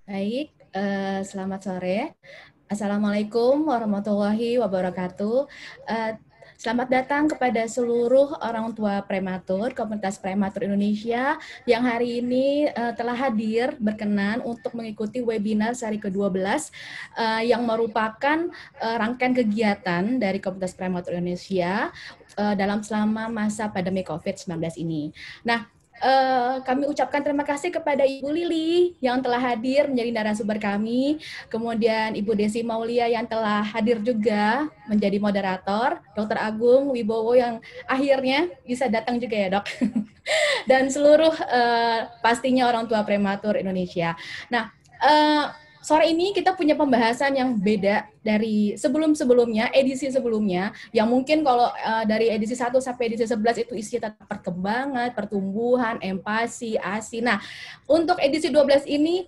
Baik, selamat sore. Assalamualaikum warahmatullahi wabarakatuh. Selamat datang kepada seluruh orang tua prematur, komunitas prematur Indonesia yang hari ini telah hadir berkenan untuk mengikuti webinar seri ke-12 yang merupakan rangkaian kegiatan dari komunitas prematur Indonesia dalam selama masa pandemi COVID-19 ini. Nah, kami ucapkan terima kasih kepada Ibu Lili yang telah hadir menjadi narasumber kami, kemudian Ibu Desi Maulia yang telah hadir juga menjadi moderator, Dr. Agung Wibowo yang akhirnya bisa datang juga ya dok, dan seluruh pastinya orang tua prematur Indonesia. Nah, sore ini kita punya pembahasan yang beda dari sebelum-sebelumnya, edisi sebelumnya, yang mungkin kalau dari edisi 1 sampai edisi 11 itu isinya tentang perkembangan, pertumbuhan, empati, ASI. Nah, untuk edisi 12 ini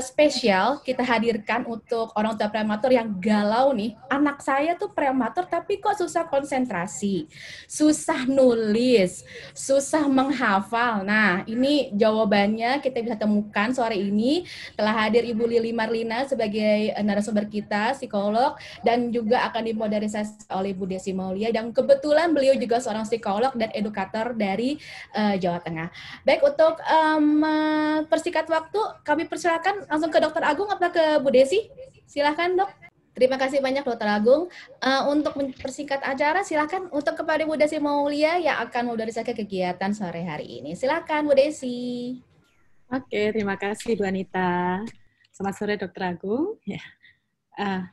spesial kita hadirkan untuk orang tua prematur yang galau nih. Anak saya tuh prematur tapi kok susah konsentrasi, susah nulis, susah menghafal. Nah, ini jawabannya kita bisa temukan sore ini. Telah hadir Ibu Lili Marlina sebagai narasumber kita, psikolog, dan juga akan dimodernisasi oleh Ibu Desi Maulia. Dan kebetulan beliau juga seorang psikolog dan edukator dari Jawa Tengah. Baik, untuk persingkat waktu, kami persilakan langsung ke Dr. Agung atau ke Bu Desi? Silahkan, Dok. Terima kasih banyak Dr. Agung. Untuk mempersingkat acara, silakan untuk kepada Bu Desi Maulia yang akan modernisasi kegiatan sore hari ini. Silakan Bu Desi. Oke, terima kasih Bu Anita. Selamat sore Dr. Agung. Ya.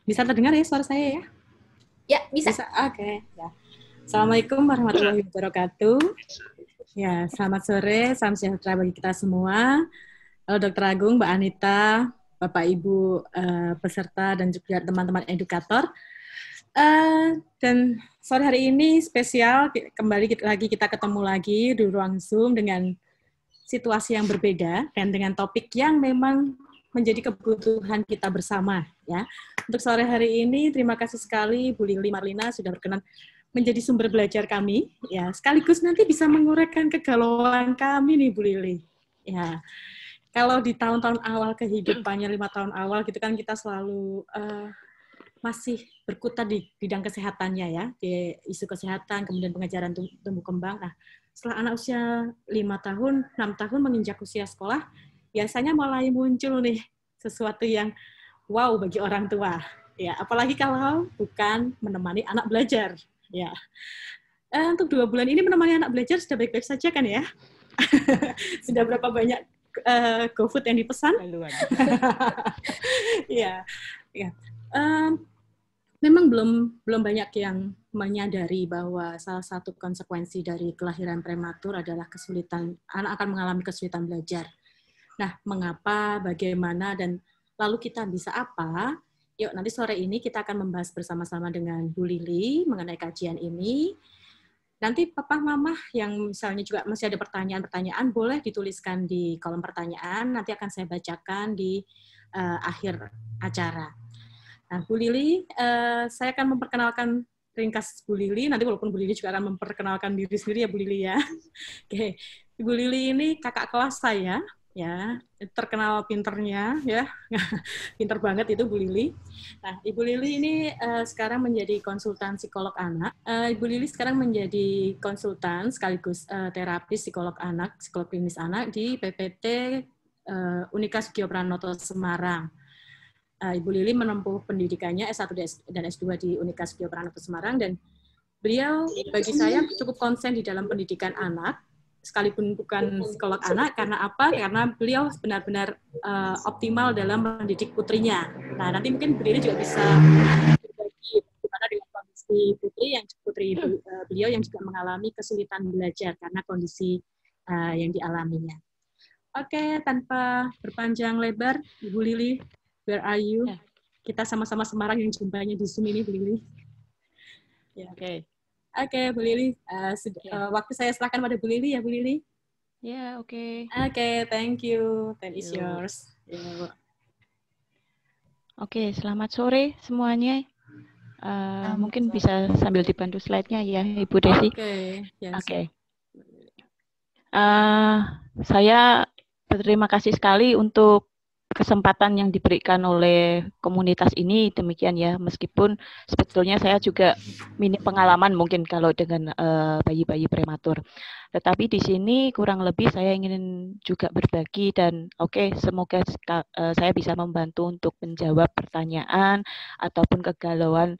Bisa terdengar ya suara saya ya? Ya, bisa. Oke. Ya. Assalamualaikum warahmatullahi wabarakatuh. Ya, selamat sore, salam sejahtera bagi kita semua. Halo Dr. Agung, Mbak Anita, Bapak Ibu peserta dan juga teman-teman edukator. Dan sore hari ini spesial, kembali lagi kita ketemu lagi di ruang Zoom dengan situasi yang berbeda dan dengan topik yang memang menjadi kebutuhan kita bersama. Ya, untuk sore hari ini terima kasih sekali Bu Lili Marlina sudah berkenan menjadi sumber belajar kami. Ya, sekaligus nanti bisa menguraikan kegalauan kami nih Bu Lili. Ya. Kalau di tahun-tahun awal kehidupannya, 5 tahun awal gitu kan kita selalu masih berkutat di bidang kesehatannya ya, di isu kesehatan, kemudian pengajaran tumbuh kembang. Nah, setelah anak usia 5 tahun, 6 tahun menginjak usia sekolah, biasanya mulai muncul nih sesuatu yang wow bagi orang tua. Ya, apalagi kalau bukan menemani anak belajar. Ya. Untuk 2 bulan ini menemani anak belajar sudah baik-baik saja kan ya? Sudah berapa banyak GoFood yang dipesan? Ya, ya. Memang belum banyak yang menyadari bahwa salah satu konsekuensi dari kelahiran prematur adalah kesulitan, anak akan mengalami kesulitan belajar. Nah, mengapa, bagaimana, dan lalu kita bisa apa? Yuk, nanti sore ini kita akan membahas bersama-sama dengan Bu Lili mengenai kajian ini. Nanti papa mama yang misalnya juga masih ada pertanyaan-pertanyaan boleh dituliskan di kolom pertanyaan, nanti akan saya bacakan di akhir acara. Nah, Bu Lili, saya akan memperkenalkan ringkas Bu Lili, nanti walaupun Bu Lili juga akan memperkenalkan diri sendiri ya Bu Lili ya. Oke, Bu Lili ini kakak kelas saya, ya, terkenal pinternya ya, pinter banget itu Bu Lili. Nah, Ibu Lili ini sekarang menjadi konsultan psikolog anak. Ibu Lili sekarang menjadi konsultan sekaligus terapis psikolog anak, psikolog klinis anak di PPT Unika Sugio Pranoto Semarang. Ibu Lili menempuh pendidikannya S1 dan S2 di Unika Sugio Pranoto Semarang, dan beliau bagi saya cukup konsen di dalam pendidikan anak, sekalipun bukan psikolog anak. Karena apa? Karena beliau benar-benar optimal dalam mendidik putrinya. Nah, nanti mungkin Bu Lili juga bisa berbagi bagaimana dengan kondisi putri beliau yang juga mengalami kesulitan belajar karena kondisi yang dialaminya. Oke, tanpa berpanjang lebar, Ibu Lili, where are you? Ya. Kita sama-sama Semarang yang jumpanya di Zoom ini, Bu Lili. Ya. Oke, Bu Lili. Waktu saya serahkan pada Bu Lili ya, Bu Lili. Ya, oke. Oke, thank you. Time is yours. Oke, selamat sore semuanya. Mungkin bisa sambil dibantu slide-nya ya, Ibu Desi. Oke. Saya berterima kasih sekali untuk kesempatan yang diberikan oleh komunitas ini demikian ya, meskipun sebetulnya saya juga minim pengalaman mungkin kalau dengan bayi-bayi prematur. Tetapi di sini kurang lebih saya ingin juga berbagi dan semoga saya bisa membantu untuk menjawab pertanyaan ataupun kegalauan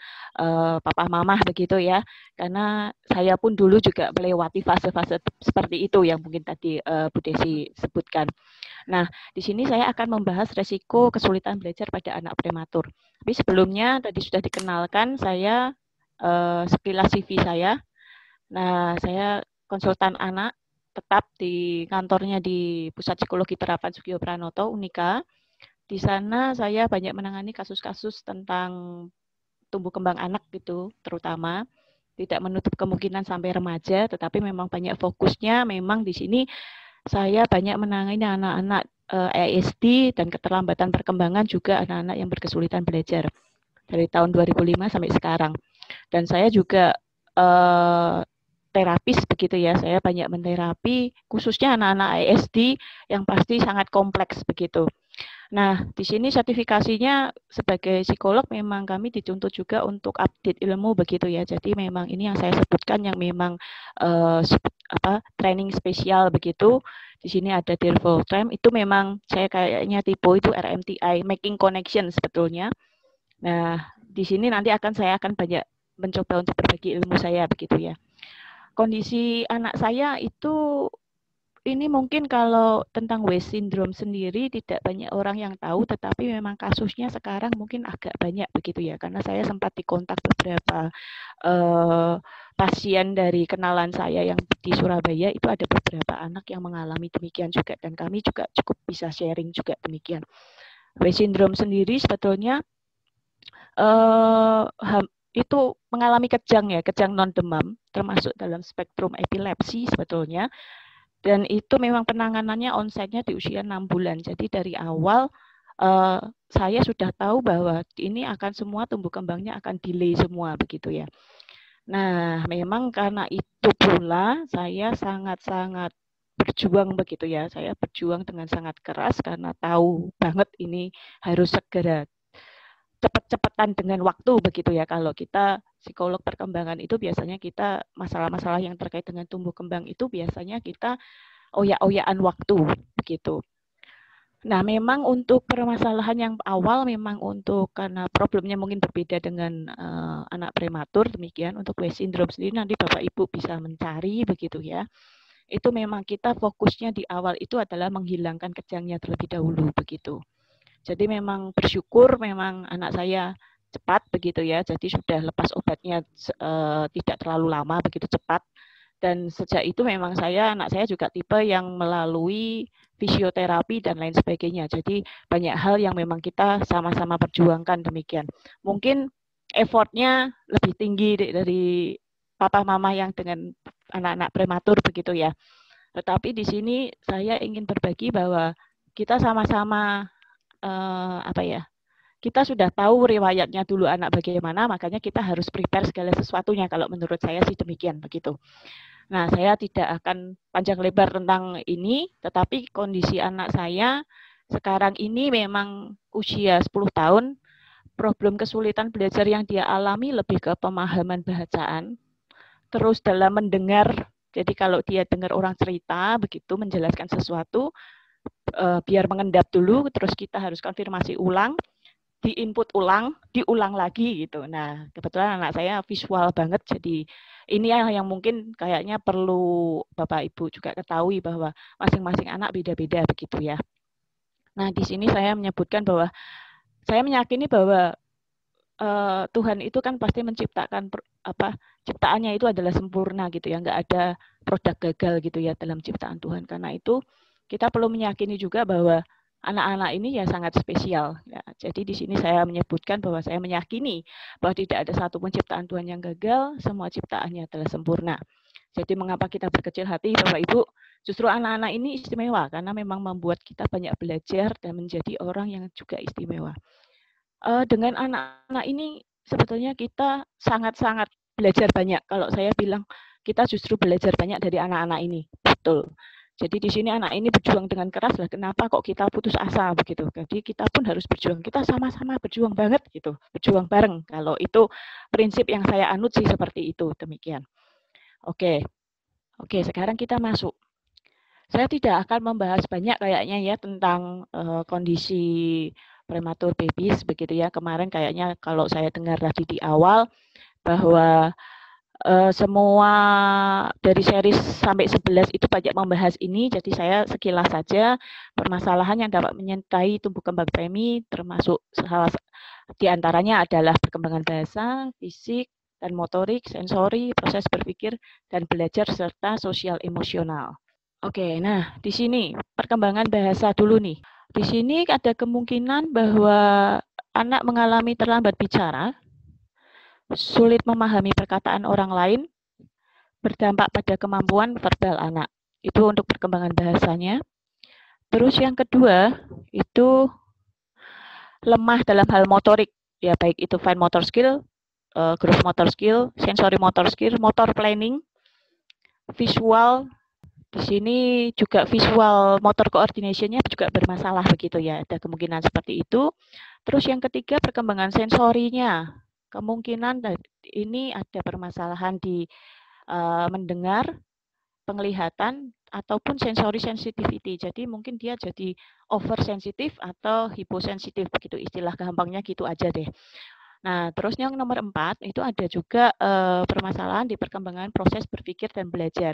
papa mama begitu ya. Karena saya pun dulu juga melewati fase-fase seperti itu yang mungkin tadi Bu Desi sebutkan. Nah, di sini saya akan membahas resiko kesulitan belajar pada anak prematur. Tapi sebelumnya tadi sudah dikenalkan saya sekilas CV saya. Nah, saya konsultan anak tetap di kantornya di Pusat Psikologi Terapan Sugio Pranoto, Unika. Di sana saya banyak menangani kasus-kasus tentang tumbuh kembang anak gitu, terutama tidak menutup kemungkinan sampai remaja, tetapi memang banyak fokusnya memang di sini saya banyak menangani anak-anak ASD dan keterlambatan perkembangan juga anak-anak yang berkesulitan belajar dari tahun 2005 sampai sekarang. Dan saya juga terapis begitu ya, saya banyak menterapi khususnya anak-anak ASD yang pasti sangat kompleks begitu. Nah, di sini sertifikasinya sebagai psikolog memang kami dituntut juga untuk update ilmu begitu ya. Jadi memang ini yang saya sebutkan yang memang training spesial begitu. Di sini ada Dear Full Time, itu memang saya kayaknya tipe itu RMTI, Making Connection sebetulnya. Nah, di sini nanti saya akan banyak mencoba untuk berbagi ilmu saya begitu ya. Kondisi anak saya itu ini mungkin kalau tentang West syndrome sendiri tidak banyak orang yang tahu, tetapi memang kasusnya sekarang mungkin agak banyak begitu ya, karena saya sempat dikontak beberapa pasien dari kenalan saya yang di Surabaya, itu ada beberapa anak yang mengalami demikian juga, dan kami juga cukup bisa sharing juga demikian. West syndrome sendiri sebetulnya itu mengalami kejang non-demam, termasuk dalam spektrum epilepsi sebetulnya. Dan itu memang penanganannya onsetnya di usia 6 bulan. Jadi dari awal saya sudah tahu bahwa ini akan semua tumbuh kembangnya akan delay semua begitu ya. Nah, memang karena itu pula saya sangat-sangat berjuang begitu ya. Saya berjuang dengan sangat keras karena tahu banget ini harus segera cepat-cepatan dengan waktu begitu ya. Kalau kita psikolog perkembangan itu biasanya kita masalah-masalah yang terkait dengan tumbuh kembang itu biasanya kita oyak-oyakan waktu begitu. Nah, memang untuk permasalahan yang awal memang untuk karena problemnya mungkin berbeda dengan anak prematur demikian. Untuk West syndrome sendiri nanti Bapak Ibu bisa mencari begitu ya. Itu memang kita fokusnya di awal itu adalah menghilangkan kejangnya terlebih dahulu begitu. Jadi memang bersyukur memang anak saya cepat begitu ya. Jadi sudah lepas obatnya tidak terlalu lama begitu cepat. Dan sejak itu memang anak saya juga tipe yang melalui fisioterapi dan lain sebagainya. Jadi banyak hal yang memang kita sama-sama perjuangkan demikian. Mungkin effortnya lebih tinggi dari papa mama yang dengan anak-anak prematur begitu ya. Tetapi di sini saya ingin berbagi bahwa kita sama-sama kita sudah tahu riwayatnya dulu anak bagaimana, makanya kita harus prepare segala sesuatunya. Kalau menurut saya sih demikian begitu. Nah, saya tidak akan panjang lebar tentang ini, tetapi kondisi anak saya sekarang ini memang usia 10 tahun, problem kesulitan belajar yang dia alami lebih ke pemahaman bacaan, terus dalam mendengar, jadi kalau dia dengar orang cerita, begitu menjelaskan sesuatu, biar mengendap dulu, terus kita harus konfirmasi ulang, di-input ulang, diulang lagi gitu. Nah, kebetulan anak saya visual banget, jadi ini yang mungkin kayaknya perlu Bapak Ibu juga ketahui bahwa masing-masing anak beda-beda begitu ya. Nah, di sini saya menyebutkan bahwa saya meyakini bahwa Tuhan itu kan pasti menciptakan ciptaannya itu adalah sempurna gitu ya, nggak ada produk gagal gitu ya dalam ciptaan Tuhan. Karena itu kita perlu meyakini juga bahwa anak-anak ini ya sangat spesial. Ya, jadi di sini saya menyebutkan bahwa saya meyakini bahwa tidak ada satupun ciptaan Tuhan yang gagal, semua ciptaannya adalah sempurna. Jadi mengapa kita berkecil hati, Bapak Ibu? Justru anak-anak ini istimewa karena memang membuat kita banyak belajar dan menjadi orang yang juga istimewa. Dengan anak-anak ini sebetulnya kita sangat-sangat belajar banyak. Kalau saya bilang kita justru belajar banyak dari anak-anak ini, betul. Jadi di sini anak ini berjuang dengan keras lah. Kenapa kok kita putus asa begitu? Jadi kita pun harus berjuang. Kita sama-sama berjuang banget gitu, berjuang bareng. Kalau itu prinsip yang saya anut sih seperti itu. Demikian. Oke, sekarang kita masuk. Saya tidak akan membahas banyak kayaknya ya tentang kondisi prematur babies begitu ya. Kemarin kayaknya kalau saya dengar tadi di awal bahwa semua dari seri sampai 11 itu banyak membahas ini, jadi saya sekilas saja permasalahan yang dapat menyertai tumbuh kembang premi, termasuk salah di antaranya adalah perkembangan bahasa, fisik, dan motorik, sensori, proses berpikir, dan belajar, serta sosial emosional. Oke, nah di sini perkembangan bahasa dulu nih. Di sini ada kemungkinan bahwa anak mengalami terlambat bicara, sulit memahami perkataan orang lain, berdampak pada kemampuan verbal anak. Itu untuk perkembangan bahasanya. Terus yang kedua, itu lemah dalam hal motorik. Ya, baik itu fine motor skill, gross motor skill, sensory motor skill, motor planning, visual. Di sini juga visual motor coordination-nya juga bermasalah begitu ya. Ada kemungkinan seperti itu. Terus yang ketiga, perkembangan sensorinya. Kemungkinan ini ada permasalahan di mendengar, penglihatan, ataupun sensory sensitivity. Jadi mungkin dia jadi oversensitif atau hiposensitif, begitu istilah gampangnya gitu aja deh. Nah, terus yang nomor 4, itu ada juga permasalahan di perkembangan proses berpikir dan belajar.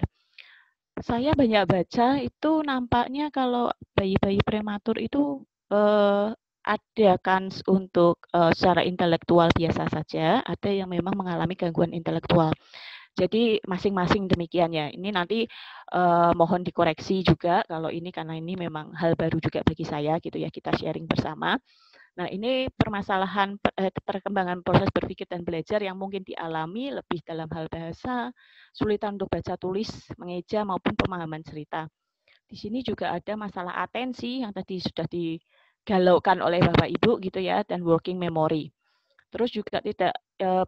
Saya banyak baca, itu nampaknya kalau bayi-bayi prematur itu ada kans untuk secara intelektual biasa saja, ada yang memang mengalami gangguan intelektual. Jadi masing-masing demikian ya. Ini nanti mohon dikoreksi juga kalau ini, karena ini memang hal baru juga bagi saya gitu ya, kita sharing bersama. Nah, ini permasalahan perkembangan proses berpikir dan belajar yang mungkin dialami lebih dalam hal bahasa, sulitan untuk baca tulis, mengeja maupun pemahaman cerita. Di sini juga ada masalah atensi yang tadi sudah digalaukan oleh Bapak Ibu gitu ya, dan working memory. Terus juga tidak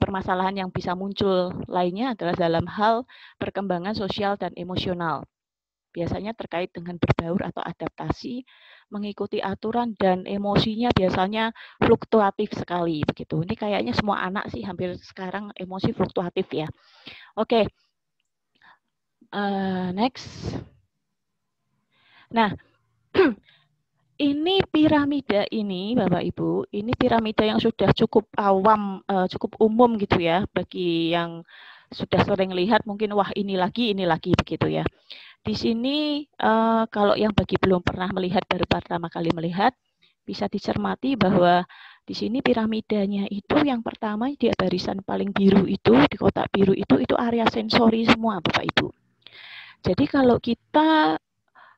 permasalahan yang bisa muncul lainnya adalah dalam hal perkembangan sosial dan emosional. Biasanya terkait dengan berbaur atau adaptasi, mengikuti aturan, dan emosinya biasanya fluktuatif sekali begitu. Ini kayaknya semua anak sih hampir sekarang emosi fluktuatif ya. Oke, next. Nah, ini piramida ini, Bapak Ibu, ini piramida yang sudah cukup awam, cukup umum gitu ya, bagi yang sudah sering lihat mungkin wah ini lagi begitu ya. Di sini kalau yang bagi belum pernah melihat, baru pertama kali melihat, bisa dicermati bahwa di sini piramidanya itu yang pertama di barisan paling biru itu, di kotak biru itu area sensori semua Bapak Ibu. Jadi kalau kita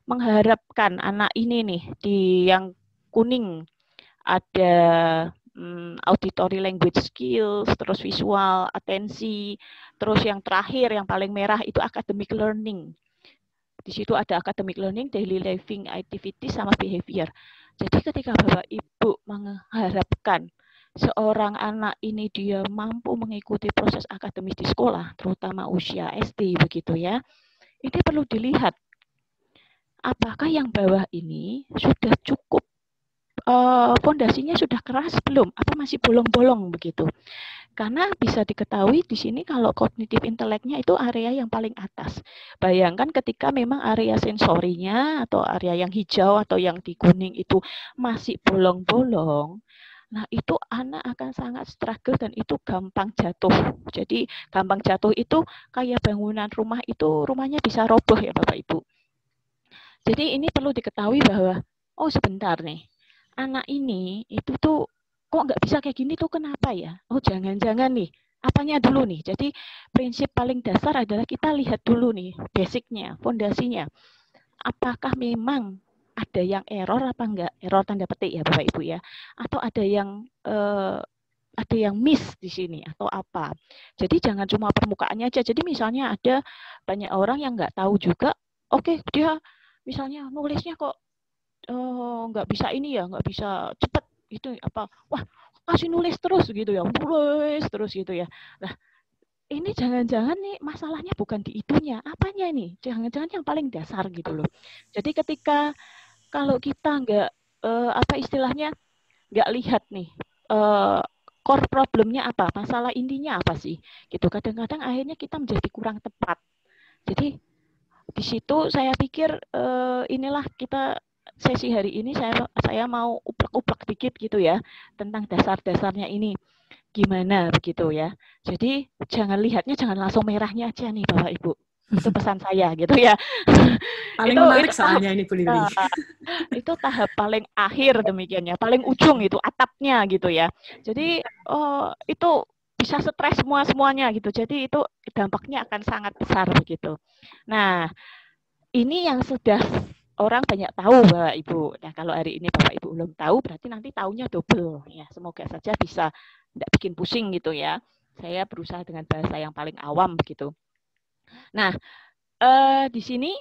mengharapkan anak ini nih di yang kuning ada auditory language skills, terus visual, atensi, terus yang terakhir yang paling merah itu academic learning. Di situ ada academic learning, daily living activity, sama behavior. Jadi ketika Bapak Ibu mengharapkan seorang anak ini dia mampu mengikuti proses akademis di sekolah, terutama usia SD begitu ya, ini perlu dilihat apakah yang bawah ini sudah cukup fondasinya sudah keras belum? Apa masih bolong-bolong begitu? Karena bisa diketahui di sini kalau kognitif inteleknya itu area yang paling atas. Bayangkan ketika memang area sensorinya atau area yang hijau atau yang di kuning itu masih bolong-bolong, nah itu anak akan sangat struggle dan itu gampang jatuh. Jadi gampang jatuh itu kayak bangunan rumah itu rumahnya bisa roboh ya Bapak Ibu. Jadi ini perlu diketahui bahwa oh sebentar nih, anak ini itu tuh kok nggak bisa kayak gini tuh kenapa ya? Oh jangan-jangan nih, apanya dulu nih? Jadi prinsip paling dasar adalah kita lihat dulu nih, basicnya, fondasinya. Apakah memang ada yang error apa enggak? Error tanda petik ya Bapak Ibu ya. Atau ada yang miss di sini atau apa? Jadi jangan cuma permukaannya aja. Jadi misalnya ada banyak orang yang nggak tahu juga, oke, dia misalnya nulisnya kok nggak bisa ini ya, nggak bisa cepat itu apa, wah kasih nulis terus gitu ya, nulis terus gitu ya. Nah ini jangan-jangan nih masalahnya bukan di itunya, apanya nih? Jangan-jangan yang paling dasar gitu loh. Jadi ketika kalau kita nggak apa istilahnya nggak lihat nih core problemnya apa, masalah intinya apa sih, gitu. Kadang-kadang akhirnya kita menjadi kurang tepat. Jadi di situ saya pikir inilah kita sesi hari ini saya mau uplek-uplek dikit gitu ya tentang dasar-dasarnya ini. Gimana begitu ya. Jadi jangan lihatnya jangan langsung merahnya aja nih Bapak Ibu. Itu pesan saya gitu ya. Paling menarik soalnya ini Bu Liwi. Itu tahap paling akhir demikiannya, paling ujung itu atapnya gitu ya. Jadi itu bisa stres semuanya gitu. Jadi itu dampaknya akan sangat besar begitu. Nah, ini yang sudah orang banyak tahu Bapak Ibu. Nah, kalau hari ini Bapak Ibu belum tahu, berarti nanti taunya double. Ya, semoga saja bisa tidak bikin pusing gitu ya. Saya berusaha dengan bahasa yang paling awam begitu. Nah, di sini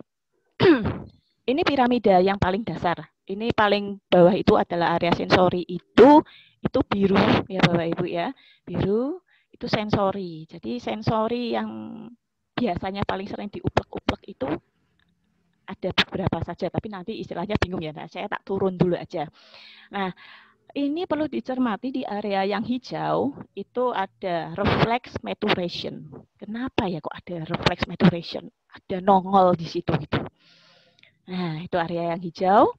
ini piramida yang paling dasar. Ini paling bawah itu adalah area sensori itu biru ya Bapak Ibu ya. Biru itu sensori. Jadi sensori yang biasanya paling sering diuplek-uplek itu ada beberapa saja, tapi nanti istilahnya bingung ya. Nah, saya tak turun dulu aja. Nah, ini perlu dicermati di area yang hijau itu ada reflex maturation. Kenapa ya kok ada reflex maturation? Ada nongol di situ gitu. Nah, itu area yang hijau.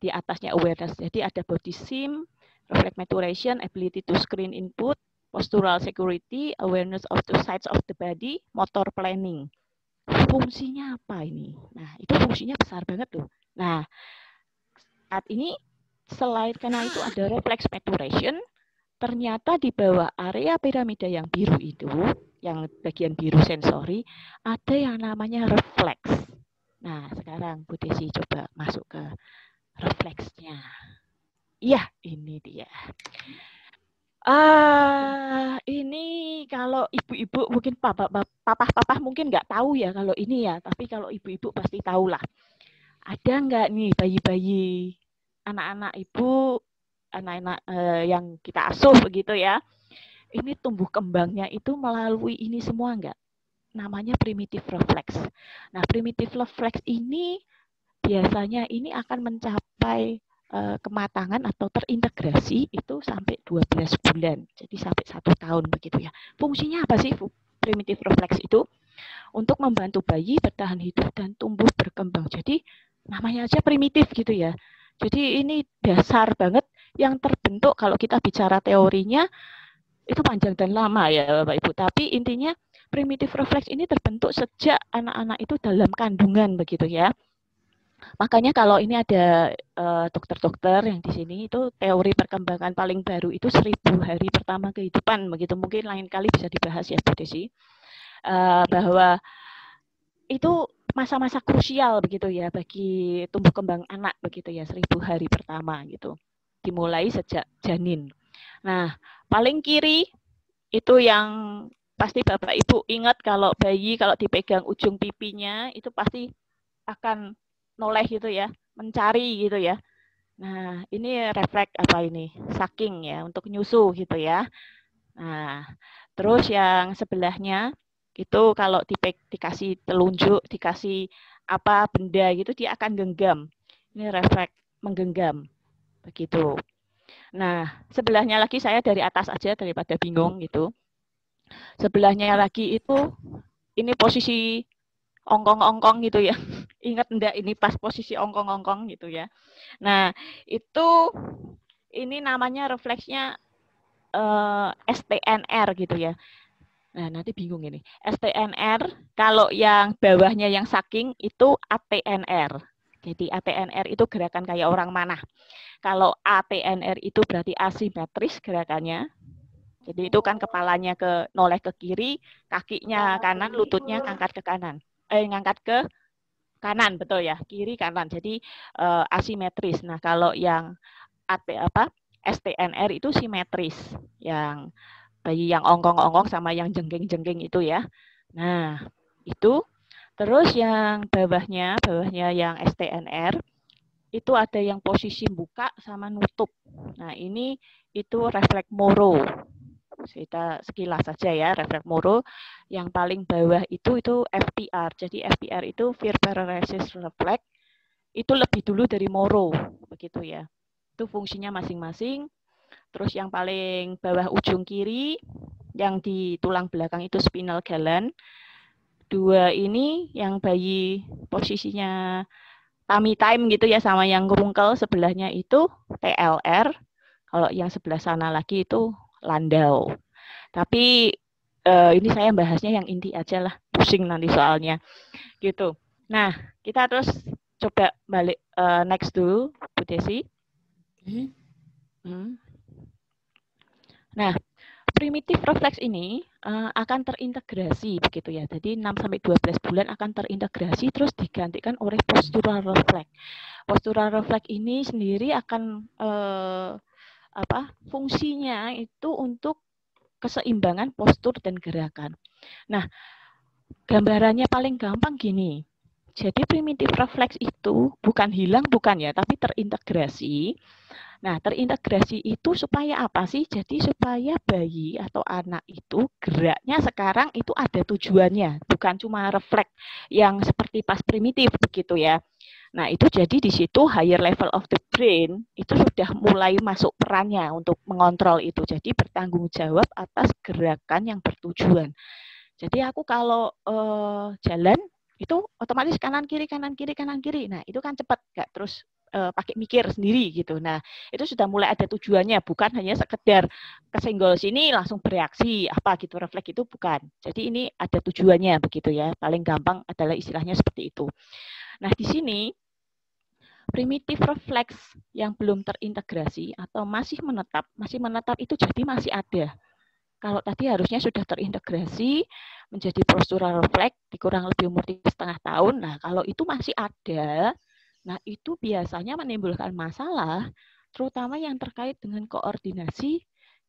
Di atasnya awareness. Jadi ada body sim, reflex maturation, ability to screen input, postural security, awareness of the sides of the body, motor planning. Fungsinya apa ini? Nah, itu fungsinya besar banget loh. Nah, saat ini selain karena itu ada reflex maturation, ternyata di bawah area piramida yang biru itu, yang bagian biru sensori, ada yang namanya refleks. Nah, sekarang Bu Desi coba masuk ke refleksnya. Iya, ini dia. Ini kalau ibu-ibu mungkin papa mungkin nggak tahu ya kalau ini ya, tapi kalau ibu-ibu pasti tahu lah. Ada nggak nih bayi-bayi anak-anak ibu, anak-anak yang kita asuh begitu ya? Ini tumbuh kembangnya itu melalui ini semua nggak? Namanya primitive reflex. Nah, primitive reflex ini biasanya ini akan mencapai kematangan atau terintegrasi itu sampai 12 bulan. Jadi sampai 1 tahun begitu ya. Fungsinya apa sih primitive reflex itu? Untuk membantu bayi bertahan hidup dan tumbuh berkembang. Jadi namanya aja primitif gitu ya. Jadi ini dasar banget yang terbentuk kalau kita bicara teorinya itu panjang dan lama ya Bapak Ibu. Tapi intinya primitive reflex ini terbentuk sejak anak-anak itu dalam kandungan begitu ya. Makanya kalau ini ada dokter-dokter yang di sini itu teori perkembangan paling baru itu 1000 hari pertama kehidupan begitu. Mungkin lain kali bisa dibahas ya Bu Desi. Bahwa itu masa-masa krusial begitu ya bagi tumbuh kembang anak begitu ya 1000 hari pertama gitu. Dimulai sejak janin. Nah, paling kiri itu yang pasti Bapak Ibu ingat kalau bayi kalau dipegang ujung pipinya itu pasti akan noleh gitu ya, mencari gitu ya. Nah, ini refleks apa ini? Sucking ya, untuk nyusu gitu ya. Nah, terus yang sebelahnya itu kalau dikasih telunjuk, dikasih apa benda gitu dia akan genggam. Ini refleks menggenggam. Begitu. Nah, sebelahnya lagi saya dari atas aja daripada bingung gitu. Sebelahnya lagi itu ini posisi ongkong-ongkong gitu ya. Ingat enggak ini pas posisi ongkong-ongkong gitu ya. Nah, itu ini namanya refleksnya STNR gitu ya. Nah, nanti bingung ini. STNR, kalau yang bawahnya yang sucking itu ATNR. Jadi ATNR itu gerakan kayak orang manah. Kalau ATNR itu berarti asimetris gerakannya. Jadi itu kan kepalanya noleh ke kiri, kakinya kanan, lututnya ngangkat ke kanan. Ngangkat ke kanan, betul ya, kiri kanan. Jadi asimetris. Nah, kalau yang STNR itu simetris, yang bayi yang ongkong-ongkong sama yang jengking-jengking itu ya. Nah, itu terus yang bawahnya yang STNR itu ada yang posisi buka sama nutup. Nah, ini itu refleks Moro. Kita sekilas saja ya, refleks moro. Yang paling bawah itu FPR. Jadi FPR itu fear paralysis reflex. Itu lebih dulu dari moro, begitu ya. Itu fungsinya masing-masing. Terus yang paling bawah ujung kiri, yang di tulang belakang itu spinal gland. 2 ini yang bayi posisinya tummy time gitu ya, sama yang ngerungkel sebelahnya itu TLR. Kalau yang sebelah sana lagi itu landau. Tapi ini saya bahasnya yang inti aja lah, pusing nanti soalnya gitu. Nah, kita terus coba balik next dulu, Bu Desi. Nah, primitif refleks ini akan terintegrasi begitu ya. Jadi 6-12 bulan akan terintegrasi terus digantikan oleh postural refleks. Postural refleks ini sendiri akan fungsinya itu untuk keseimbangan postur dan gerakan. Nah, gambarannya paling gampang gini. Jadi primitif refleks itu bukan hilang, bukan ya, tapi terintegrasi. Nah, terintegrasi itu supaya apa sih? Jadi supaya bayi atau anak itu geraknya sekarang itu ada tujuannya, bukan cuma refleks yang seperti pas primitif begitu ya. Nah, itu jadi di situ higher level of the brain itu sudah mulai masuk perannya untuk mengontrol itu. Jadi bertanggung jawab atas gerakan yang bertujuan. Jadi aku kalau jalan itu otomatis kanan kiri. Nah, itu kan cepat, nggak terus pakai mikir sendiri gitu. Nah, itu sudah mulai ada tujuannya, bukan hanya sekedar kesenggol sini langsung bereaksi apa gitu, refleks itu bukan. Jadi ini ada tujuannya begitu ya. Paling gampang adalah istilahnya seperti itu. Nah, di sini primitif refleks yang belum terintegrasi atau masih menetap itu jadi masih ada. Kalau tadi harusnya sudah terintegrasi menjadi postural refleks di kurang lebih umur 3,5 tahun. Nah, kalau itu masih ada, nah itu biasanya menimbulkan masalah, terutama yang terkait dengan koordinasi,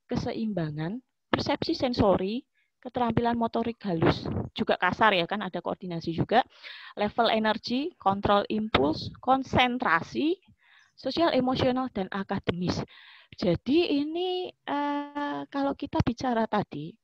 keseimbangan, persepsi sensori, keterampilan motorik halus, juga kasar ya kan, ada koordinasi juga, level energi, kontrol impuls, konsentrasi, sosial emosional, dan akademis. Jadi ini kalau kita bicara tadi,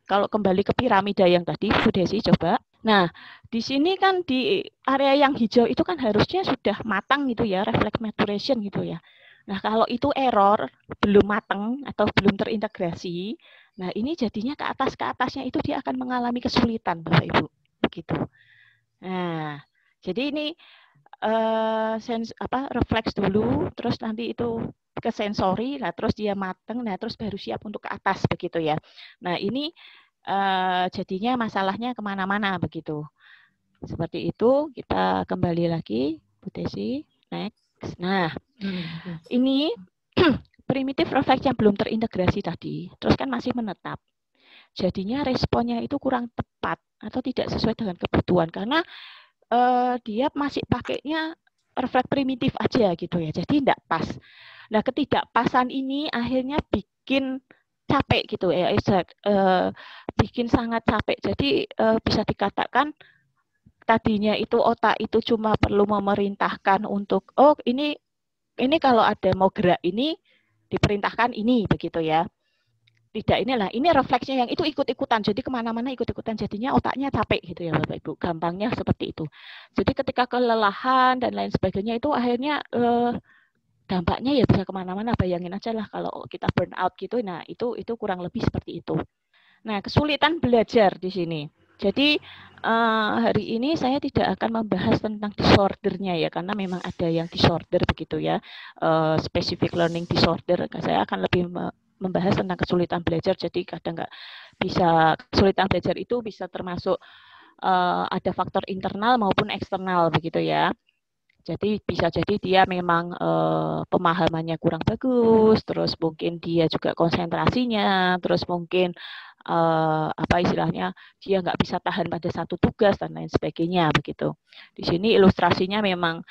kalau kembali ke piramida yang tadi, Bu Desi coba. Nah, di sini kan di area yang hijau itu kan harusnya sudah matang gitu ya, reflex maturation gitu ya. Nah, kalau itu error, belum matang atau belum terintegrasi, nah ini jadinya ke atasnya itu dia akan mengalami kesulitan, Bapak Ibu. Begitu. Nah, jadi ini refleks dulu, terus nanti itu ke sensori, nah terus dia mateng, nah terus baru siap untuk ke atas begitu ya. Nah ini jadinya masalahnya kemana-mana begitu. Seperti itu, kita kembali lagi, Bu Desi, next. Nah, ini primitif refleks yang belum terintegrasi tadi, terus kan masih menetap. Jadinya responnya itu kurang tepat atau tidak sesuai dengan kebutuhan karena dia masih pakainya refleks primitif aja gitu ya, jadi tidak pas. Nah, ketidakpasan ini akhirnya bikin capek gitu ya, bikin sangat capek. Jadi bisa dikatakan tadinya itu otak itu cuma perlu memerintahkan untuk ini kalau ada mau gerak ini diperintahkan ini begitu ya. Tidak, ini refleksnya yang itu ikut-ikutan, jadi kemana-mana ikut-ikutan, jadinya otaknya capek gitu ya Bapak Ibu, gampangnya seperti itu. Jadi ketika kelelahan dan lain sebagainya itu akhirnya dampaknya ya bisa kemana-mana, bayangin aja lah kalau kita burn out gitu, nah itu kurang lebih seperti itu. Nah, kesulitan belajar di sini. Jadi hari ini saya tidak akan membahas tentang disordernya ya, karena memang ada yang disorder begitu ya, specific learning disorder. Saya akan lebih membahas tentang kesulitan belajar. Jadi kadang nggak bisa, kesulitan belajar itu bisa termasuk ada faktor internal maupun eksternal begitu ya. Jadi bisa jadi dia memang pemahamannya kurang bagus, terus mungkin dia juga konsentrasinya, terus mungkin istilahnya dia nggak bisa tahan pada satu tugas dan lain sebagainya begitu. Di sini ilustrasinya memang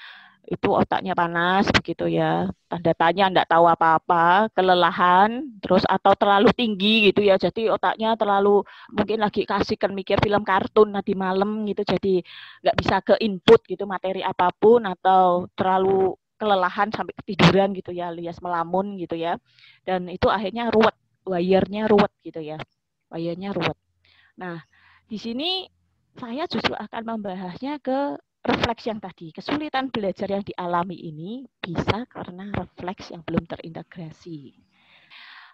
itu otaknya panas begitu ya, tanda tanya, enggak tahu apa-apa, kelelahan, terus atau terlalu tinggi gitu ya, jadi otaknya terlalu mungkin lagi kasihkan mikir film kartun nanti malam gitu, jadi nggak bisa ke input gitu materi apapun, atau terlalu kelelahan sampai ketiduran gitu ya, alias melamun gitu ya, dan itu akhirnya ruwet wire-nya ruwet gitu ya. Wire-nya ruwet. Nah, di sini saya justru akan membahasnya ke refleks yang tadi. Kesulitan belajar yang dialami ini bisa karena refleks yang belum terintegrasi.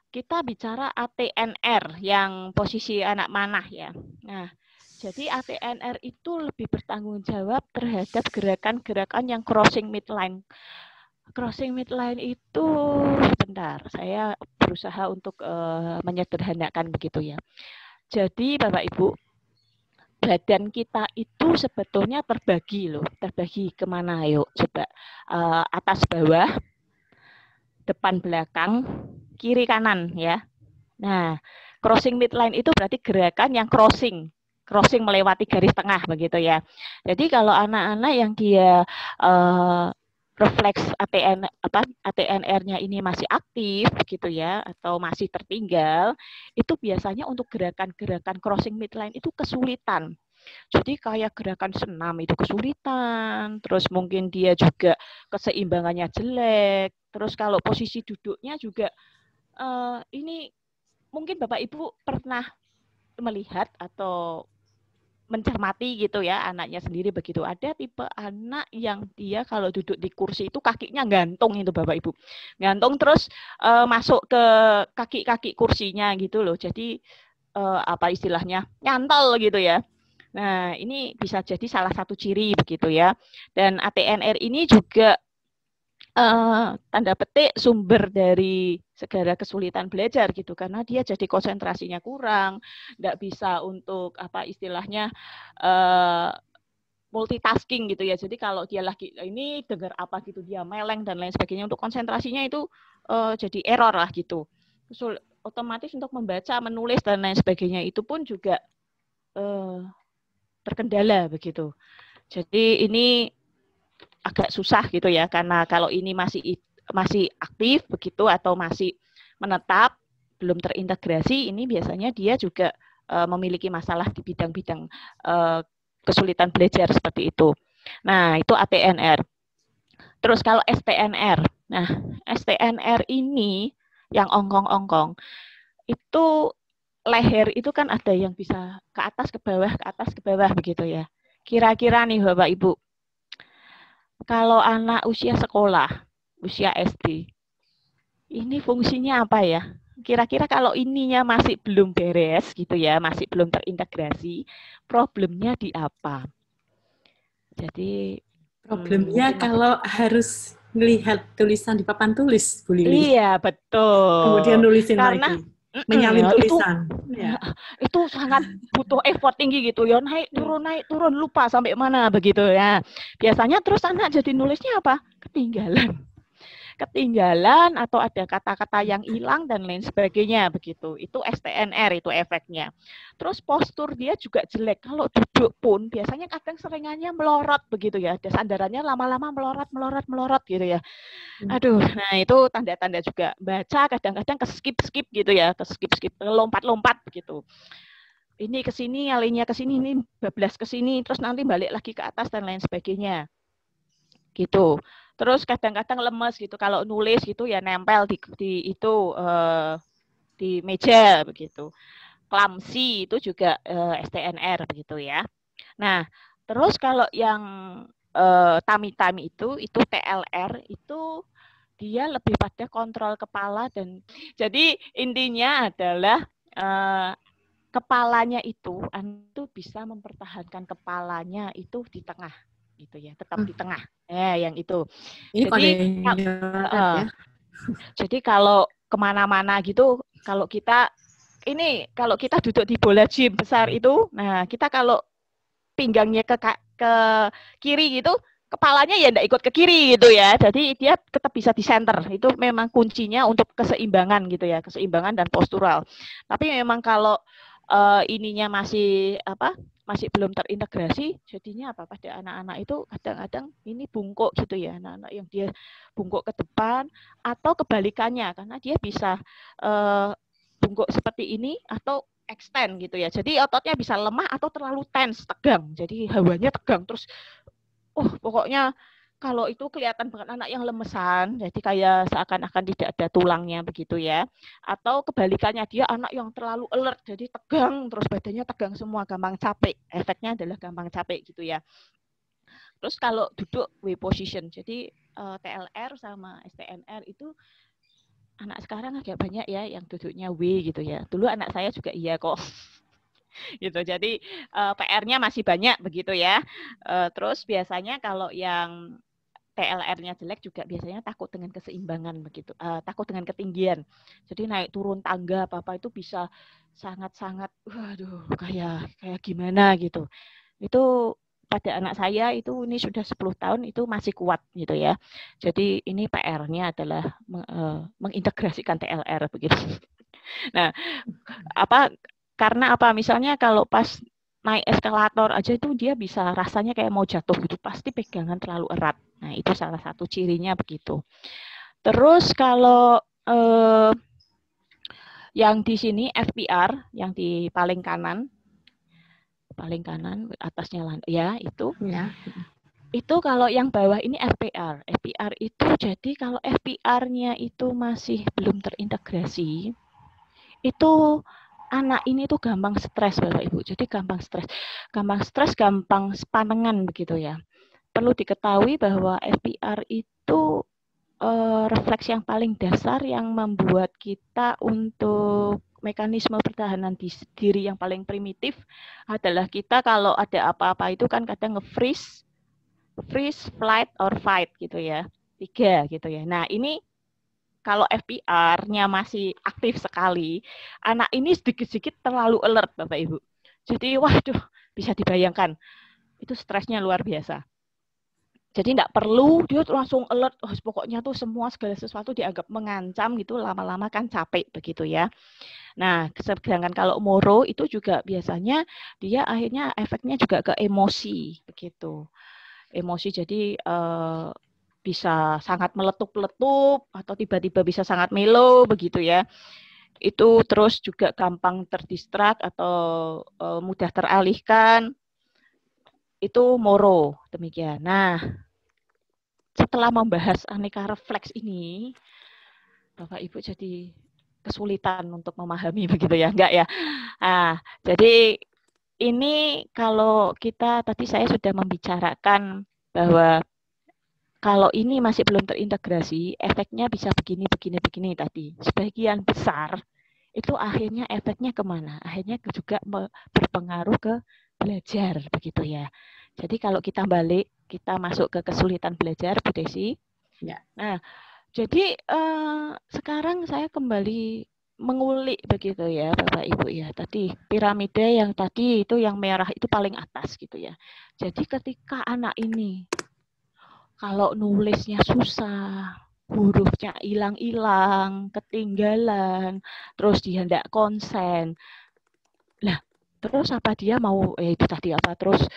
Kita bicara ATNR yang posisi anak manah ya. Nah, jadi ATNR itu lebih bertanggung jawab terhadap gerakan-gerakan yang crossing midline. Crossing midline itu, bentar, saya berusaha untuk menyederhanakan begitu ya. Jadi Bapak Ibu, badan kita itu sebetulnya terbagi loh. Terbagi kemana? Yuk coba atas bawah, depan belakang, kiri kanan ya. Nah, crossing midline itu berarti gerakan yang crossing melewati garis tengah begitu ya. Jadi kalau anak-anak yang dia refleks ATNR-nya ini masih aktif begitu ya, atau masih tertinggal, itu biasanya untuk gerakan-gerakan crossing midline itu kesulitan. Jadi kayak gerakan senam itu kesulitan, terus mungkin dia juga keseimbangannya jelek, terus kalau posisi duduknya juga ini mungkin Bapak Ibu pernah melihat atau mencermati gitu ya anaknya sendiri begitu. Ada tipe anak yang dia kalau duduk di kursi itu kakinya gantung itu Bapak Ibu. Gantung terus masuk ke kaki-kaki kursinya gitu loh. Jadi apa istilahnya? Nyantol gitu ya. Nah, ini bisa jadi salah satu ciri begitu ya. Dan ATNR ini juga tanda petik sumber dari segala kesulitan belajar gitu, karena dia jadi konsentrasinya kurang, nggak bisa untuk apa istilahnya multitasking gitu ya. Jadi kalau dia lagi ini dengar apa gitu dia meleng dan lain sebagainya, untuk konsentrasinya itu jadi error lah gitu. Otomatis untuk membaca, menulis dan lain sebagainya itu pun juga terkendala begitu. Jadi ini agak susah gitu ya, karena kalau ini masih aktif begitu atau masih menetap belum terintegrasi, ini biasanya dia juga memiliki masalah di bidang-bidang kesulitan belajar seperti itu. Nah, itu ATNR. Terus kalau STNR, nah STNR ini yang ongkong-ongkong itu leher itu kan ada yang bisa ke atas ke bawah begitu ya. Kira-kira nih Bapak Ibu, kalau anak usia sekolah, usia SD, ini fungsinya apa ya? Kira-kira kalau ininya masih belum beres gitu ya, masih belum terintegrasi, problemnya di apa? Jadi problemnya kalau harus melihat tulisan di papan tulis, Bu Lili. Iya, betul. Kemudian nulisin lagi, menyalin tulisan. Itu sangat butuh effort tinggi gitu ya, naik turun lupa sampai mana begitu ya. Biasanya terus anak jadi nulisnya apa? Ketinggalan atau ada kata-kata yang hilang dan lain sebagainya begitu. Itu STNR itu efeknya. Terus postur dia juga jelek. Kalau duduk pun biasanya kadang seringannya melorot begitu ya. Ada sandarannya lama-lama melorot gitu ya. Aduh, nah itu tanda-tanda juga. Baca kadang-kadang ke-skip gitu ya, ke-skip lompat-lompat gitu. Ini ke sini, alinya ke sini, ini bablas ke sini, terus nanti balik lagi ke atas dan lain sebagainya. Gitu. Terus kadang-kadang lemes gitu, kalau nulis gitu ya nempel di meja begitu. Clumsy itu juga STNR begitu ya. Nah, terus kalau yang tami-tami itu TLR itu dia lebih pada kontrol kepala, dan jadi intinya adalah kepalanya itu bisa mempertahankan kepalanya itu di tengah gitu ya, tetap di tengah. Yang itu. Ini jadi kalau kemana-mana gitu, kalau kita duduk di bola gym besar itu, nah kita kalau pinggangnya ke kiri gitu, kepalanya ya enggak ikut ke kiri gitu ya. Jadi dia tetap bisa di center. Itu memang kuncinya untuk keseimbangan gitu ya, keseimbangan dan postural. Tapi memang kalau ininya masih belum terintegrasi, jadinya pada anak-anak itu kadang-kadang ini bungkuk gitu ya, anak-anak yang dia bungkuk ke depan atau kebalikannya, karena dia bisa bungkuk seperti ini atau extend gitu ya. Jadi ototnya bisa lemah atau terlalu tense, tegang. Jadi hawanya tegang terus pokoknya kalau itu kelihatan banget anak yang lemesan, jadi kayak seakan-akan tidak ada tulangnya begitu ya. Atau kebalikannya dia anak yang terlalu alert, jadi tegang, terus badannya tegang semua, gampang capek. Efeknya adalah gampang capek gitu ya. Terus kalau duduk W position, jadi TLR sama STNR itu anak sekarang agak banyak ya yang duduknya W gitu ya. Dulu anak saya juga iya kok. Gitu. Jadi PR-nya masih banyak begitu ya. Terus biasanya kalau yang TLR-nya jelek juga biasanya takut dengan keseimbangan begitu, takut dengan ketinggian. Jadi naik turun tangga apa-apa itu bisa sangat-sangat waduh kayak gimana gitu. Itu pada anak saya itu ini sudah 10 tahun itu masih kuat gitu ya. Jadi ini PR-nya adalah mengintegrasikan TLR begitu. Nah, karena apa? Misalnya kalau pas naik eskalator aja itu dia bisa rasanya kayak mau jatuh gitu, pasti pegangan terlalu erat. Nah, itu salah satu cirinya begitu. Terus kalau yang di sini FPR, yang di paling kanan atasnya ya itu. Ya. Itu kalau yang bawah ini FPR. FPR itu jadi kalau FPR-nya itu masih belum terintegrasi, itu anak ini tuh gampang stres Bapak Ibu. Jadi gampang stres, gampang sepanengan begitu ya. Perlu diketahui bahwa FPR itu refleks yang paling dasar yang membuat kita untuk mekanisme pertahanan diri yang paling primitif adalah kita kalau ada apa-apa itu kan kadang nge-freeze, flight, or fight gitu ya. 3 gitu ya. Nah ini kalau FPR-nya masih aktif sekali, anak ini sedikit-sedikit terlalu alert, Bapak Ibu. Jadi, waduh, bisa dibayangkan. Itu stresnya luar biasa. Jadi tidak perlu dia langsung alert, pokoknya tuh semua segala sesuatu dianggap mengancam gitu, lama-lama kan capek begitu ya. Nah, sedangkan kalau moro itu juga biasanya dia akhirnya efeknya juga ke emosi begitu. Emosi jadi bisa sangat meletup-letup atau tiba-tiba bisa sangat melo begitu ya. Itu terus juga gampang terdistrak atau mudah teralihkan. Itu moro, demikian. Nah, setelah membahas aneka refleks ini, Bapak Ibu jadi kesulitan untuk memahami begitu ya, enggak ya? Nah, jadi ini kalau kita tadi saya sudah membicarakan bahwa kalau ini masih belum terintegrasi, efeknya bisa begini tadi. Sebagian besar itu akhirnya efeknya kemana? Akhirnya juga berpengaruh ke belajar begitu ya. Jadi kalau kita balik, kita masuk ke kesulitan belajar, Bu Desi. Ya. Nah, jadi sekarang saya kembali mengulik begitu ya, Bapak Ibu ya. Tadi piramida yang tadi itu yang merah itu paling atas gitu ya. Jadi ketika anak ini kalau nulisnya susah, hurufnya hilang-hilang, ketinggalan, terus dia tidak konsen. Lah, terus apa dia mau itu tadi apa? Terus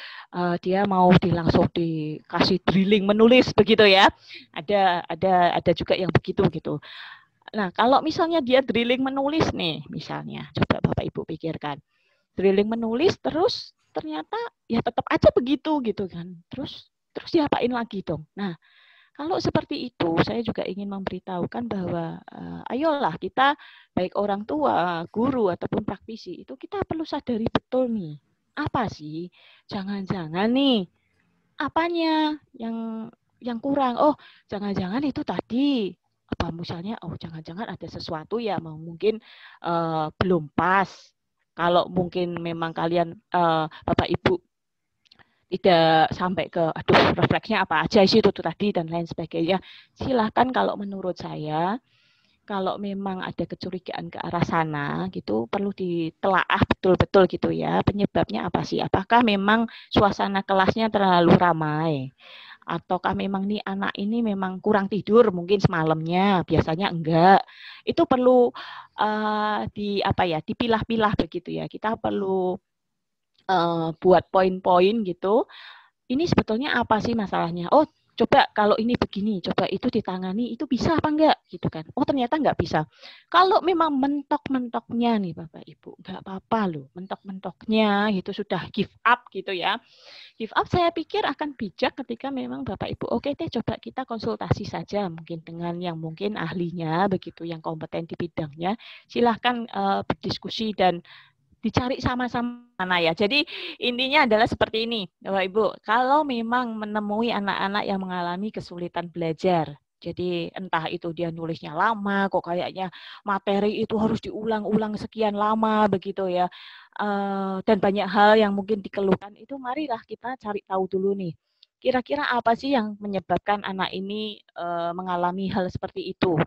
dia mau langsung dikasih drilling menulis begitu ya? Ada juga yang begitu gitu. Nah, kalau misalnya dia drilling menulis nih, misalnya, coba Bapak Ibu pikirkan, drilling menulis terus ternyata ya tetap aja begitu gitu kan. Terus diapain lagi dong? Nah, kalau seperti itu, saya juga ingin memberitahukan bahwa ayolah kita, baik orang tua, guru, ataupun praktisi, itu kita perlu sadari betul nih, apa sih? Jangan-jangan nih, apanya yang kurang? Oh, jangan-jangan itu tadi, apa misalnya, oh jangan-jangan ada sesuatu ya, mungkin belum pas. Kalau mungkin memang kalian, Bapak Ibu, tidak sampai ke aduh refleksnya apa aja sih itu tadi dan lain sebagainya. Silakan kalau menurut saya kalau memang ada kecurigaan ke arah sana gitu perlu ditelaah betul-betul gitu ya. Penyebabnya apa sih? Apakah memang suasana kelasnya terlalu ramai? Ataukah memang nih anak ini memang kurang tidur mungkin semalamnya, biasanya enggak. Itu perlu dipilah-pilah begitu ya. Kita perlu buat poin-poin gitu. Ini sebetulnya apa sih masalahnya? Oh, coba kalau ini begini, coba itu ditangani, itu bisa apa enggak gitu kan. Oh ternyata enggak bisa. Kalau memang mentok-mentoknya nih Bapak Ibu, enggak apa-apa loh, mentok-mentoknya itu sudah give up gitu ya. Give up saya pikir akan bijak ketika memang Bapak Ibu, oke deh coba kita konsultasi saja mungkin dengan yang mungkin ahlinya begitu, yang kompeten di bidangnya. Silahkan berdiskusi dan dicari sama-sama mana ya. Jadi intinya adalah seperti ini, Bapak Ibu. Kalau memang menemui anak-anak yang mengalami kesulitan belajar, jadi entah itu dia nulisnya lama, kok kayaknya materi itu harus diulang-ulang sekian lama begitu ya. Dan banyak hal yang mungkin dikeluhkan itu, marilah kita cari tahu dulu nih. Kira-kira apa sih yang menyebabkan anak ini mengalami hal seperti itu?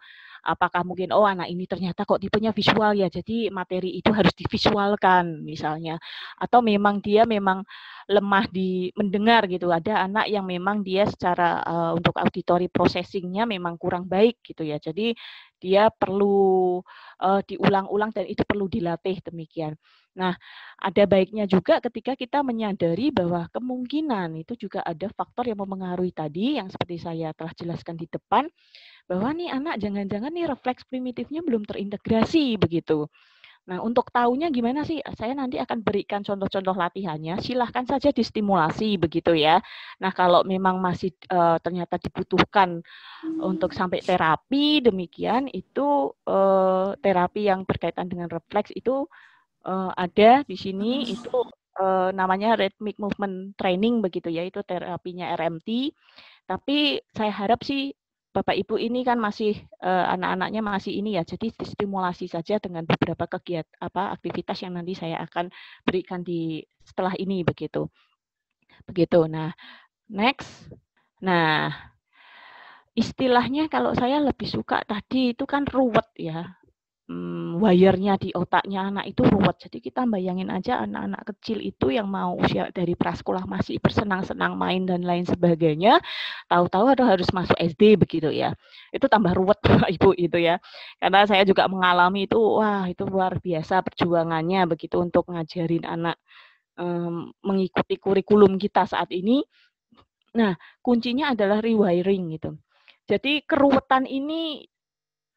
Apakah mungkin anak ini ternyata kok tipenya visual ya, jadi materi itu harus divisualkan misalnya, atau memang dia memang lemah di mendengar gitu. Ada anak yang memang dia secara untuk auditory processing-nya memang kurang baik gitu ya, jadi dia perlu diulang-ulang dan itu perlu dilatih demikian. Nah, ada baiknya juga ketika kita menyadari bahwa kemungkinan itu juga ada faktor yang mempengaruhi tadi yang seperti saya telah jelaskan di depan, bahwa nih anak jangan-jangan nih refleks primitifnya belum terintegrasi begitu. Nah, untuk tahunya gimana sih? Saya nanti akan berikan contoh-contoh latihannya. Silahkan saja distimulasi begitu ya. Nah, kalau memang masih ternyata dibutuhkan untuk sampai terapi demikian, itu terapi yang berkaitan dengan refleks itu ada di sini, itu namanya rhythmic movement training begitu ya, itu terapinya RMT. Tapi saya harap sih Bapak Ibu ini kan masih anak-anaknya masih ini ya, jadi distimulasi saja dengan beberapa kegiatan aktivitas yang nanti saya akan berikan di setelah ini begitu. Begitu. Nah, next. Nah, istilahnya kalau saya lebih suka tadi itu kan ruwet ya. Wire-nya di otaknya anak itu ruwet. Jadi kita bayangin aja anak-anak kecil itu yang mau usia dari prasekolah masih bersenang-senang main dan lain sebagainya, tahu-tahu harus masuk SD begitu ya. Itu tambah ruwet Bapak Ibu itu ya. Karena saya juga mengalami itu, wah itu luar biasa perjuangannya begitu untuk ngajarin anak mengikuti kurikulum kita saat ini. Nah, kuncinya adalah rewiring gitu. Jadi keruwetan ini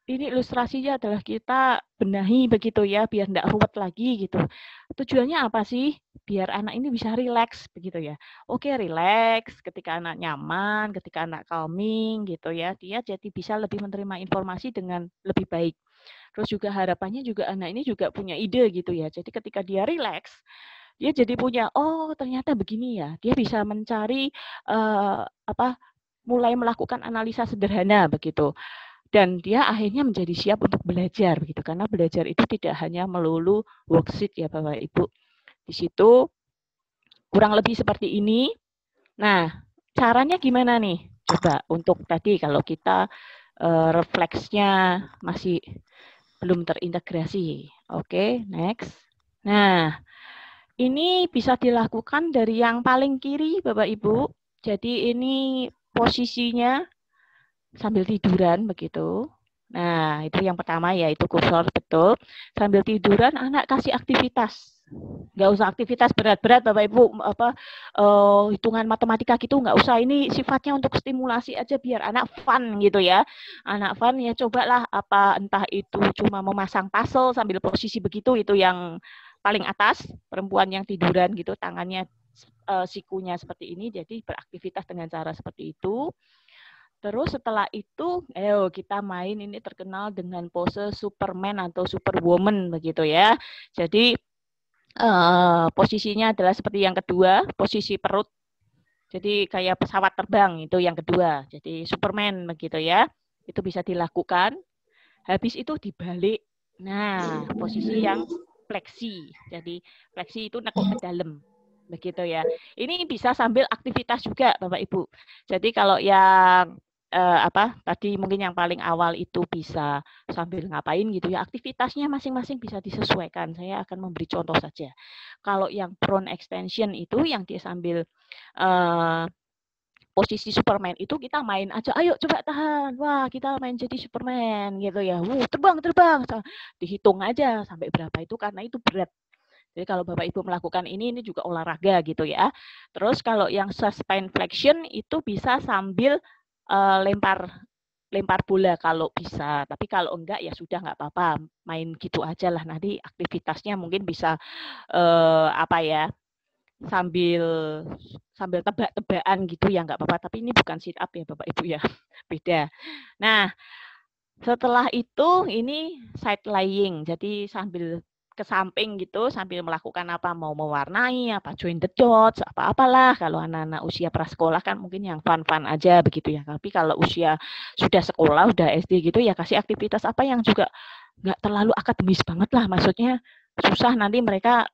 ilustrasinya adalah kita benahi begitu ya, biar enggak ruwet lagi gitu. Tujuannya apa sih? Biar anak ini bisa rileks begitu ya. Oke, rileks ketika anak nyaman, ketika anak calming gitu ya, dia jadi bisa lebih menerima informasi dengan lebih baik. Terus juga harapannya juga anak ini juga punya ide gitu ya. Jadi ketika dia rileks, dia jadi punya, oh ternyata begini ya. Dia bisa mencari mulai melakukan analisa sederhana begitu. Dan dia akhirnya menjadi siap untuk belajar gitu, karena belajar itu tidak hanya melulu worksheet ya Bapak Ibu. Di situ kurang lebih seperti ini. Nah, caranya gimana nih? Coba untuk tadi kalau kita refleksnya masih belum terintegrasi. Oke, next. Nah, ini bisa dilakukan dari yang paling kiri Bapak Ibu. Jadi ini posisinya sambil tiduran begitu. Nah, itu yang pertama ya, itu kursor betul. Sambil tiduran anak kasih aktivitas. Nggak usah aktivitas berat-berat Bapak Ibu, hitungan matematika gitu nggak usah. Ini sifatnya untuk stimulasi aja biar anak fun gitu ya. Anak fun ya cobalah entah itu cuma memasang puzzle sambil posisi begitu, itu yang paling atas, perempuan yang tiduran gitu, tangannya sikunya seperti ini, jadi beraktivitas dengan cara seperti itu. Terus setelah itu, kita main, ini terkenal dengan pose Superman atau Superwoman begitu ya. Jadi posisinya adalah seperti yang kedua, posisi perut. Jadi kayak pesawat terbang, itu yang kedua. Jadi Superman begitu ya. Itu bisa dilakukan. Habis itu dibalik. Nah, posisi yang fleksi. Jadi fleksi itu nekuk ke dalam. Begitu ya. Ini bisa sambil aktivitas juga Bapak Ibu. Jadi kalau yang tadi mungkin yang paling awal itu bisa sambil ngapain gitu ya, aktivitasnya masing-masing bisa disesuaikan. Saya akan memberi contoh saja. Kalau yang prone extension itu yang dia sambil posisi Superman itu kita main aja, ayo coba tahan, wah kita main jadi Superman gitu ya, terbang, dihitung aja sampai berapa itu karena itu berat. Jadi kalau Bapak Ibu melakukan ini juga olahraga gitu ya. Terus kalau yang suspend flexion itu bisa sambil lempar bola kalau bisa. Tapi kalau enggak ya sudah nggak apa-apa, main gitu aja lah. Nanti aktivitasnya mungkin bisa apa ya, sambil tebak-tebakan gitu ya nggak apa-apa. Tapi ini bukan sit up ya Bapak Ibu ya, beda. Nah, setelah itu ini side lying, jadi sambil ke samping gitu, sambil melakukan apa, mau mewarnai, apa join the dots, apa-apalah. Kalau anak-anak usia prasekolah kan mungkin yang fun-fun aja begitu ya. Tapi kalau usia sudah sekolah, udah SD gitu ya kasih aktivitas apa yang juga nggak terlalu akademis banget lah. Maksudnya susah nanti mereka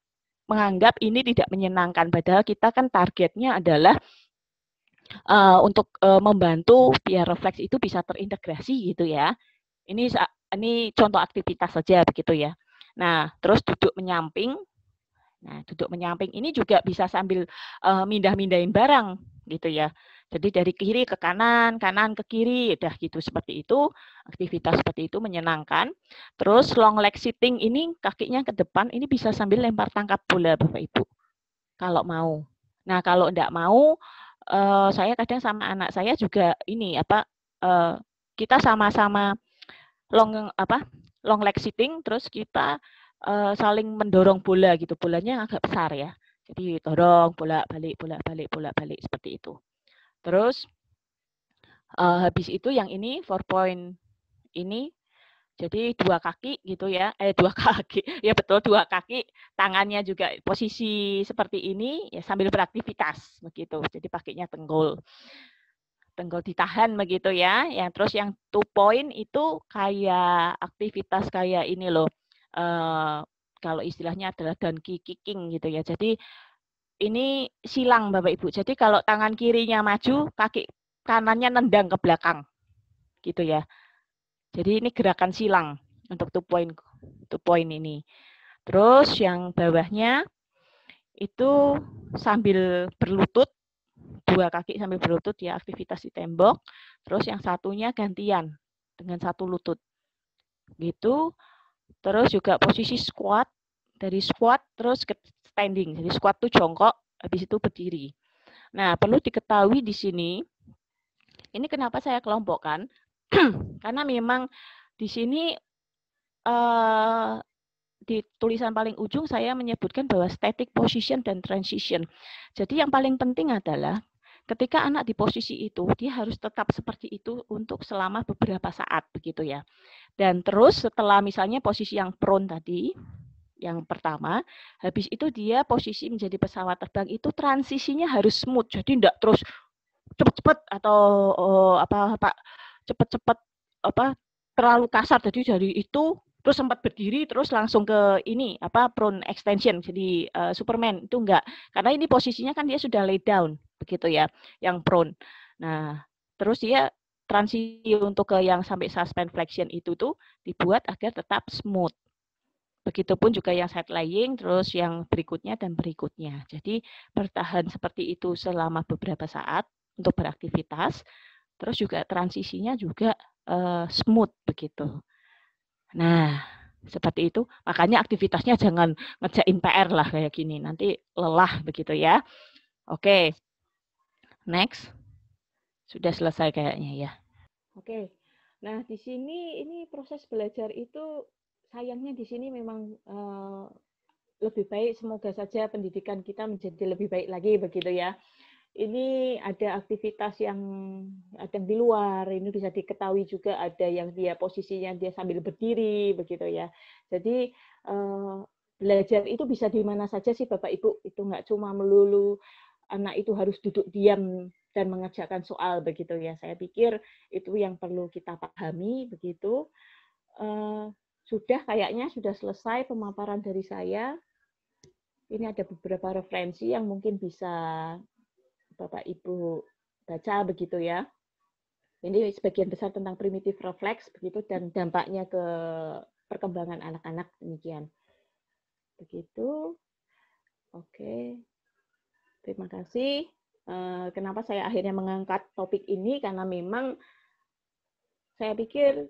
menganggap ini tidak menyenangkan. Padahal kita kan targetnya adalah untuk membantu biar refleks itu bisa terintegrasi gitu ya. Ini contoh aktivitas saja begitu ya. Nah, terus duduk menyamping. Nah, duduk menyamping ini juga bisa sambil mindah-mindahin barang gitu ya. Jadi dari kiri ke kanan, kanan ke kiri, udah gitu seperti itu. Aktivitas seperti itu menyenangkan. Terus long leg sitting ini kakinya ke depan, ini bisa sambil lempar tangkap bola Bapak Ibu. Kalau mau. Nah, kalau enggak mau, saya kadang sama anak saya juga ini apa kita sama-sama long leg sitting, terus kita saling mendorong bola gitu, bolanya agak besar ya, jadi dorong bolak-balik seperti itu. Terus habis itu yang ini 4 point ini, jadi 2 kaki gitu ya, 2 kaki, ya betul 2 kaki, tangannya juga posisi seperti ini ya sambil beraktivitas begitu, jadi pakainya tenggul ditahan begitu ya. Yang terus yang 2 point itu kayak aktivitas kayak ini loh. Kalau istilahnya adalah donkey kicking gitu ya. Jadi ini silang Bapak Ibu. Jadi kalau tangan kirinya maju, kaki kanannya nendang ke belakang. Gitu ya. Jadi ini gerakan silang untuk 2 point ini. Terus yang bawahnya itu sambil berlutut, 2 kaki sambil berlutut ya, aktivitas di tembok. Terus yang satunya gantian dengan 1 lutut. Gitu. Terus juga posisi squat, dari squat terus ke standing. Jadi squat tuh jongkok, habis itu berdiri. Nah, perlu diketahui di sini, ini kenapa saya kelompokkan? Karena memang di sini di tulisan paling ujung saya menyebutkan bahwa static position dan transition. Jadi yang paling penting adalah ketika anak di posisi itu, dia harus tetap seperti itu untuk selama beberapa saat begitu ya. Dan terus setelah misalnya posisi yang prone tadi, yang pertama, habis itu dia posisi menjadi pesawat terbang itu transisinya harus smooth. Jadi enggak terus cepat-cepat atau cepat-cepat terlalu kasar. Jadi dari itu terus sempat berdiri terus langsung ke ini prone extension jadi Superman itu enggak, karena ini posisinya kan dia sudah lay down begitu ya yang prone. Nah terus dia transisi untuk ke yang sampai suspend flexion itu tuh dibuat agar tetap smooth. Begitupun juga yang side lying, terus yang berikutnya dan berikutnya. Jadi bertahan seperti itu selama beberapa saat untuk beraktivitas, terus juga transisinya juga smooth begitu. Nah, seperti itu. Makanya aktivitasnya jangan ngerjain PR lah kayak gini. Nanti lelah begitu ya. Oke. Next. Sudah selesai kayaknya ya. Oke. Nah, di sini ini proses belajar itu sayangnya di sini memang lebih baik, semoga saja pendidikan kita menjadi lebih baik lagi begitu ya. Ini ada aktivitas yang ada di luar, ini bisa diketahui juga ada yang dia posisinya dia sambil berdiri begitu ya. Jadi belajar itu bisa di mana saja sih Bapak Ibu, itu nggak cuma melulu anak itu harus duduk diam dan mengerjakan soal begitu ya. Saya pikir itu yang perlu kita pahami begitu. Sudah kayaknya sudah selesai pemaparan dari saya. Ini ada beberapa referensi yang mungkin bisa Bapak Ibu baca begitu ya. Ini sebagian besar tentang primitive reflex begitu dan dampaknya ke perkembangan anak-anak demikian. Begitu. Oke. Terima kasih. Kenapa saya akhirnya mengangkat topik ini karena memang saya pikir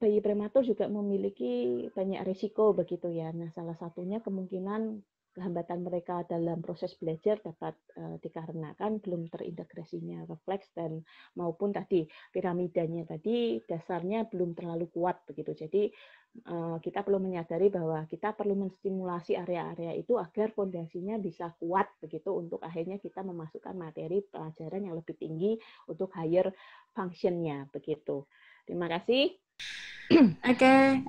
bayi prematur juga memiliki banyak risiko begitu ya. Nah, salah satunya kemungkinan kehambatan mereka dalam proses belajar dapat dikarenakan belum terintegrasinya refleks dan maupun tadi piramidanya tadi dasarnya belum terlalu kuat begitu. Jadi kita perlu menyadari bahwa kita perlu menstimulasi area-area itu agar fondasinya bisa kuat begitu untuk akhirnya kita memasukkan materi pelajaran yang lebih tinggi untuk higher function-nya begitu. Terima kasih. Oke,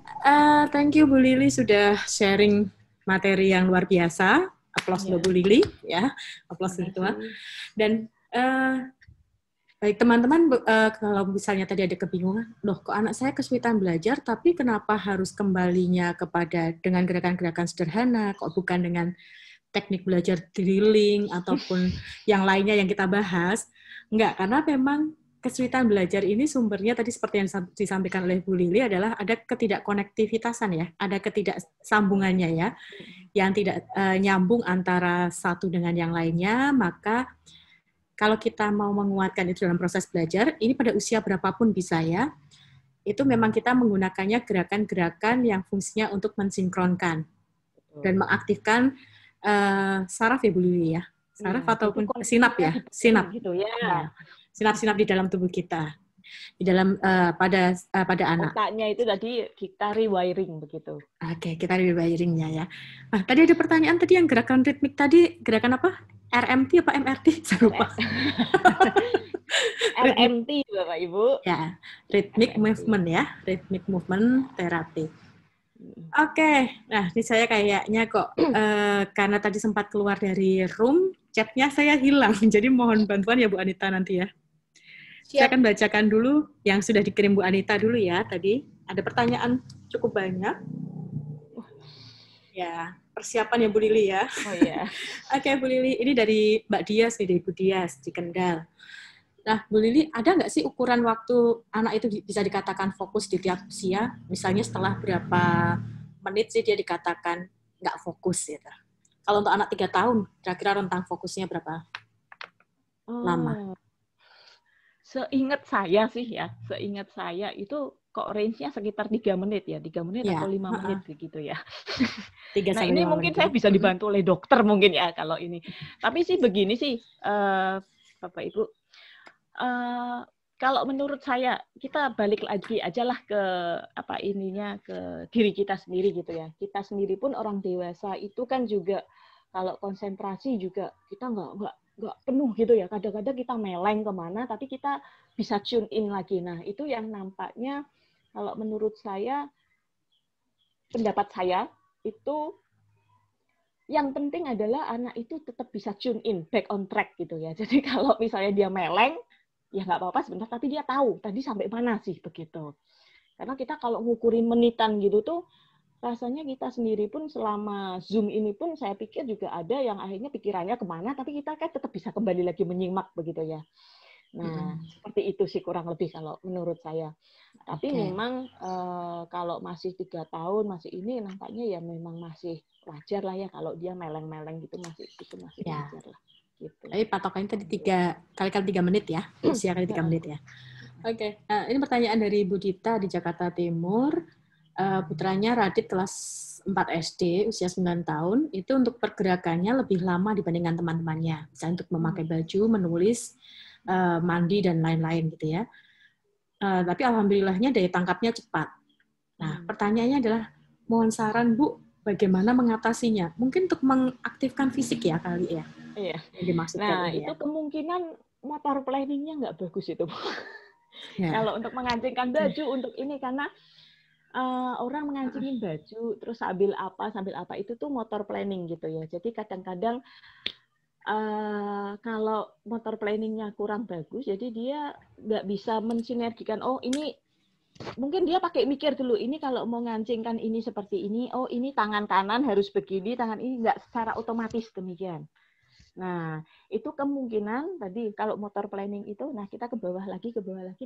thank you Bu Lili sudah sharing materi yang luar biasa. Aplaus Bu Lili, ya, aplaus untuk Dan baik teman-teman, kalau misalnya tadi ada kebingungan, loh kok anak saya kesulitan belajar, tapi kenapa harus kembalinya kepada dengan gerakan-gerakan sederhana, kok bukan dengan teknik belajar drilling ataupun yang lainnya yang kita bahas? Enggak, karena memang kesulitan belajar ini sumbernya tadi seperti yang disampaikan oleh Bu Lili adalah ada ketidakkonektivitasan ya, ada ketidaksambungannya ya, yang tidak nyambung antara satu dengan yang lainnya. Maka kalau kita mau menguatkan itu dalam proses belajar, ini pada usia berapapun bisa ya, itu memang kita menggunakannya gerakan-gerakan yang fungsinya untuk mensinkronkan dan mengaktifkan saraf ya Bu Lili ya, saraf ataupun sinap ya, sinap gitu ya. Sinap-sinap di dalam tubuh kita, di dalam pada anak. Otaknya itu tadi kita rewiring begitu. Oke, kita rewiringnya ya. Nah, tadi ada pertanyaan tadi yang gerakan ritmik tadi, gerakan apa? RMT apa MRT? Saya lupa. RMT Bapak Ibu. Ya, rhythmic movement ya, rhythmic movement therapy. Oke, nah ini saya kayaknya kok karena tadi sempat keluar dari room, chatnya saya hilang, jadi mohon bantuan ya Bu Anita nanti ya. Siap. Saya akan bacakan dulu yang sudah dikirim Bu Anita dulu ya tadi. Ada pertanyaan cukup banyak. Ya, persiapan ya Bu Lili ya. Oh iya. Oke Bu Lili, ini dari Mbak Dias nih, dari Bu Dias di Kendal. Nah, Bu Lili, ada nggak sih ukuran waktu anak itu bisa dikatakan fokus di tiap usia? Misalnya setelah berapa menit sih dia dikatakan nggak fokus gitu. Kalau untuk anak 3 tahun, kira-kira rentang fokusnya berapa lama? Seingat saya sih ya, seingat saya itu kok range-nya sekitar 3 menit ya, 3 menit ya, atau 5 menit begitu ya. Nah ini mungkin saya bisa dibantu oleh dokter mungkin ya kalau ini. Tapi sih begini sih, Bapak Ibu, kalau menurut saya kita balik lagi aja lah ke apa ininya ke diri kita sendiri gitu ya. Kita sendiri pun orang dewasa itu kan juga kalau konsentrasi juga kita nggak penuh gitu ya. Kadang-kadang kita meleng kemana, tapi kita bisa tune in lagi. Nah, itu yang nampaknya kalau menurut saya, pendapat saya, itu yang penting adalah anak itu tetap bisa tune in, back on track gitu ya. Jadi kalau misalnya dia meleng, ya nggak apa-apa sebentar, tapi dia tahu tadi sampai mana sih begitu. Karena kita kalau ngukurin menitan gitu tuh, rasanya kita sendiri pun selama Zoom ini pun saya pikir juga ada yang akhirnya pikirannya kemana, tapi kita kan tetap bisa kembali lagi menyimak begitu ya. Nah, seperti itu sih kurang lebih kalau menurut saya. Tapi memang kalau masih 3 tahun, masih ini nampaknya ya memang masih wajar lah ya kalau dia meleng-meleng gitu masih ya. Wajar lah. Gitu. Tapi patokannya tadi 3 kali 3 menit ya, usia kali 3 menit ya. Oke, ini pertanyaan dari Bu Dita di Jakarta Timur. Putranya Radit kelas 4 SD, usia 9 tahun, itu untuk pergerakannya lebih lama dibandingkan teman-temannya. Misalnya untuk memakai baju, menulis, mandi, dan lain-lain gitu ya. Tapi alhamdulillahnya daya tangkapnya cepat. Nah, pertanyaannya adalah, mohon saran Bu, bagaimana mengatasinya? Mungkin untuk mengaktifkan fisik ya kali ya. Iya. Yang dimaksudkan nah, itu ya. Kemungkinan motor planning-nya nggak bagus itu. Ya. Kalau untuk mengancingkan baju, untuk ini, karena orang mengancingin baju, terus sambil apa itu tuh motor planning gitu ya. Jadi kadang-kadang kalau motor planningnya kurang bagus, jadi dia nggak bisa mensinergikan. Oh ini mungkin dia pakai mikir dulu. Ini kalau mau ngancingkan ini seperti ini. Oh ini tangan kanan harus begini, tangan ini nggak secara otomatis demikian. Nah itu kemungkinan tadi kalau motor planning itu, nah kita ke bawah lagi.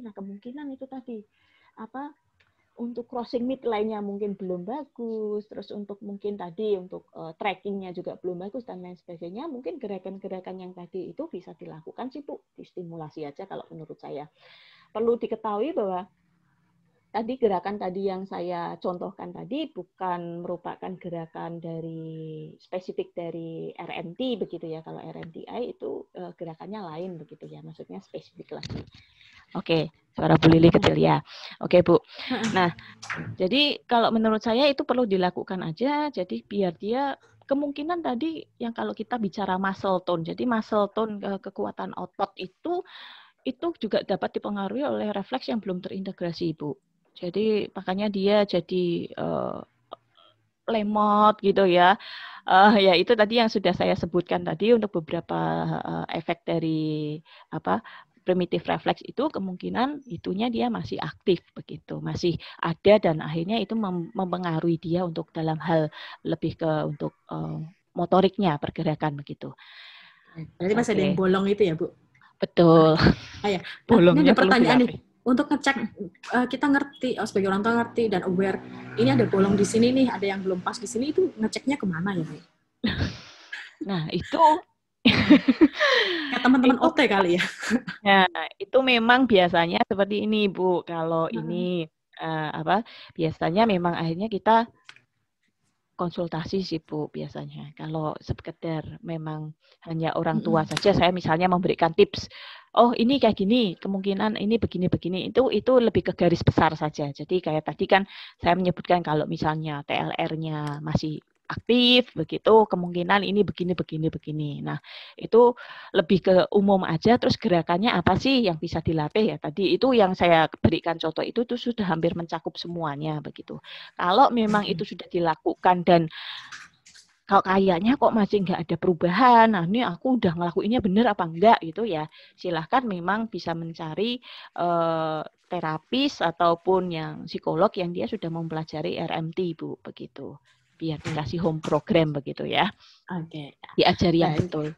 Nah kemungkinan itu tadi apa? Untuk crossing midline-nya mungkin belum bagus, terus untuk mungkin tadi untuk tracking-nya juga belum bagus dan lain sebagainya. Mungkin gerakan-gerakan yang tadi itu bisa dilakukan sih Bu, distimulasi aja kalau menurut saya. Perlu diketahui bahwa tadi gerakan tadi yang saya contohkan tadi bukan merupakan gerakan dari spesifik dari RMT begitu ya. Kalau RMTI itu gerakannya lain begitu ya, maksudnya spesifik lagi. Oke, suara Bu Lili kecil ya. Oke Bu. Nah, jadi kalau menurut saya itu perlu dilakukan aja. Jadi biar dia kemungkinan tadi yang kalau kita bicara muscle tone, jadi muscle tone kekuatan otot itu juga dapat dipengaruhi oleh refleks yang belum terintegrasi, Bu. Jadi makanya dia jadi lemot gitu ya. Ya itu tadi yang sudah saya sebutkan tadi untuk beberapa efek dari primitif refleks itu kemungkinan itunya dia masih aktif begitu, masih ada dan akhirnya itu mempengaruhi dia untuk dalam hal lebih ke untuk motoriknya pergerakan begitu. Berarti masih ada yang bolong itu ya, Bu? Betul. Ya. Bolongnya ini ada pertanyaan nih. Untuk ngecek kita ngerti, sebagai orang tua ngerti dan aware, ini ada bolong di sini nih, ada yang belum pas di sini, itu ngeceknya kemana ya, Bu? Nah, itu kayak teman-teman OT kali ya. Nah, itu memang biasanya seperti ini, Bu. Kalau ini biasanya memang akhirnya kita konsultasi sih Bu biasanya. Kalau sekedar memang hanya orang tua saja, saya misalnya memberikan tips, oh ini kayak gini, kemungkinan ini begini-begini, itu lebih ke garis besar saja. Jadi kayak tadi kan saya menyebutkan kalau misalnya TLR-nya masih aktif begitu, kemungkinan ini begini. Nah, itu lebih ke umum aja, terus gerakannya apa sih yang bisa dilatih ya tadi, itu yang saya berikan contoh itu sudah hampir mencakup semuanya begitu. Kalau memang itu sudah dilakukan dan kalau kayaknya kok masih nggak ada perubahan, nah ini aku udah ngelakuinnya bener apa enggak gitu ya, silahkan memang bisa mencari terapis ataupun yang psikolog yang dia sudah mempelajari RMT Bu, begitu. Biar dikasih home program begitu ya. Oke. Diajari yang betul.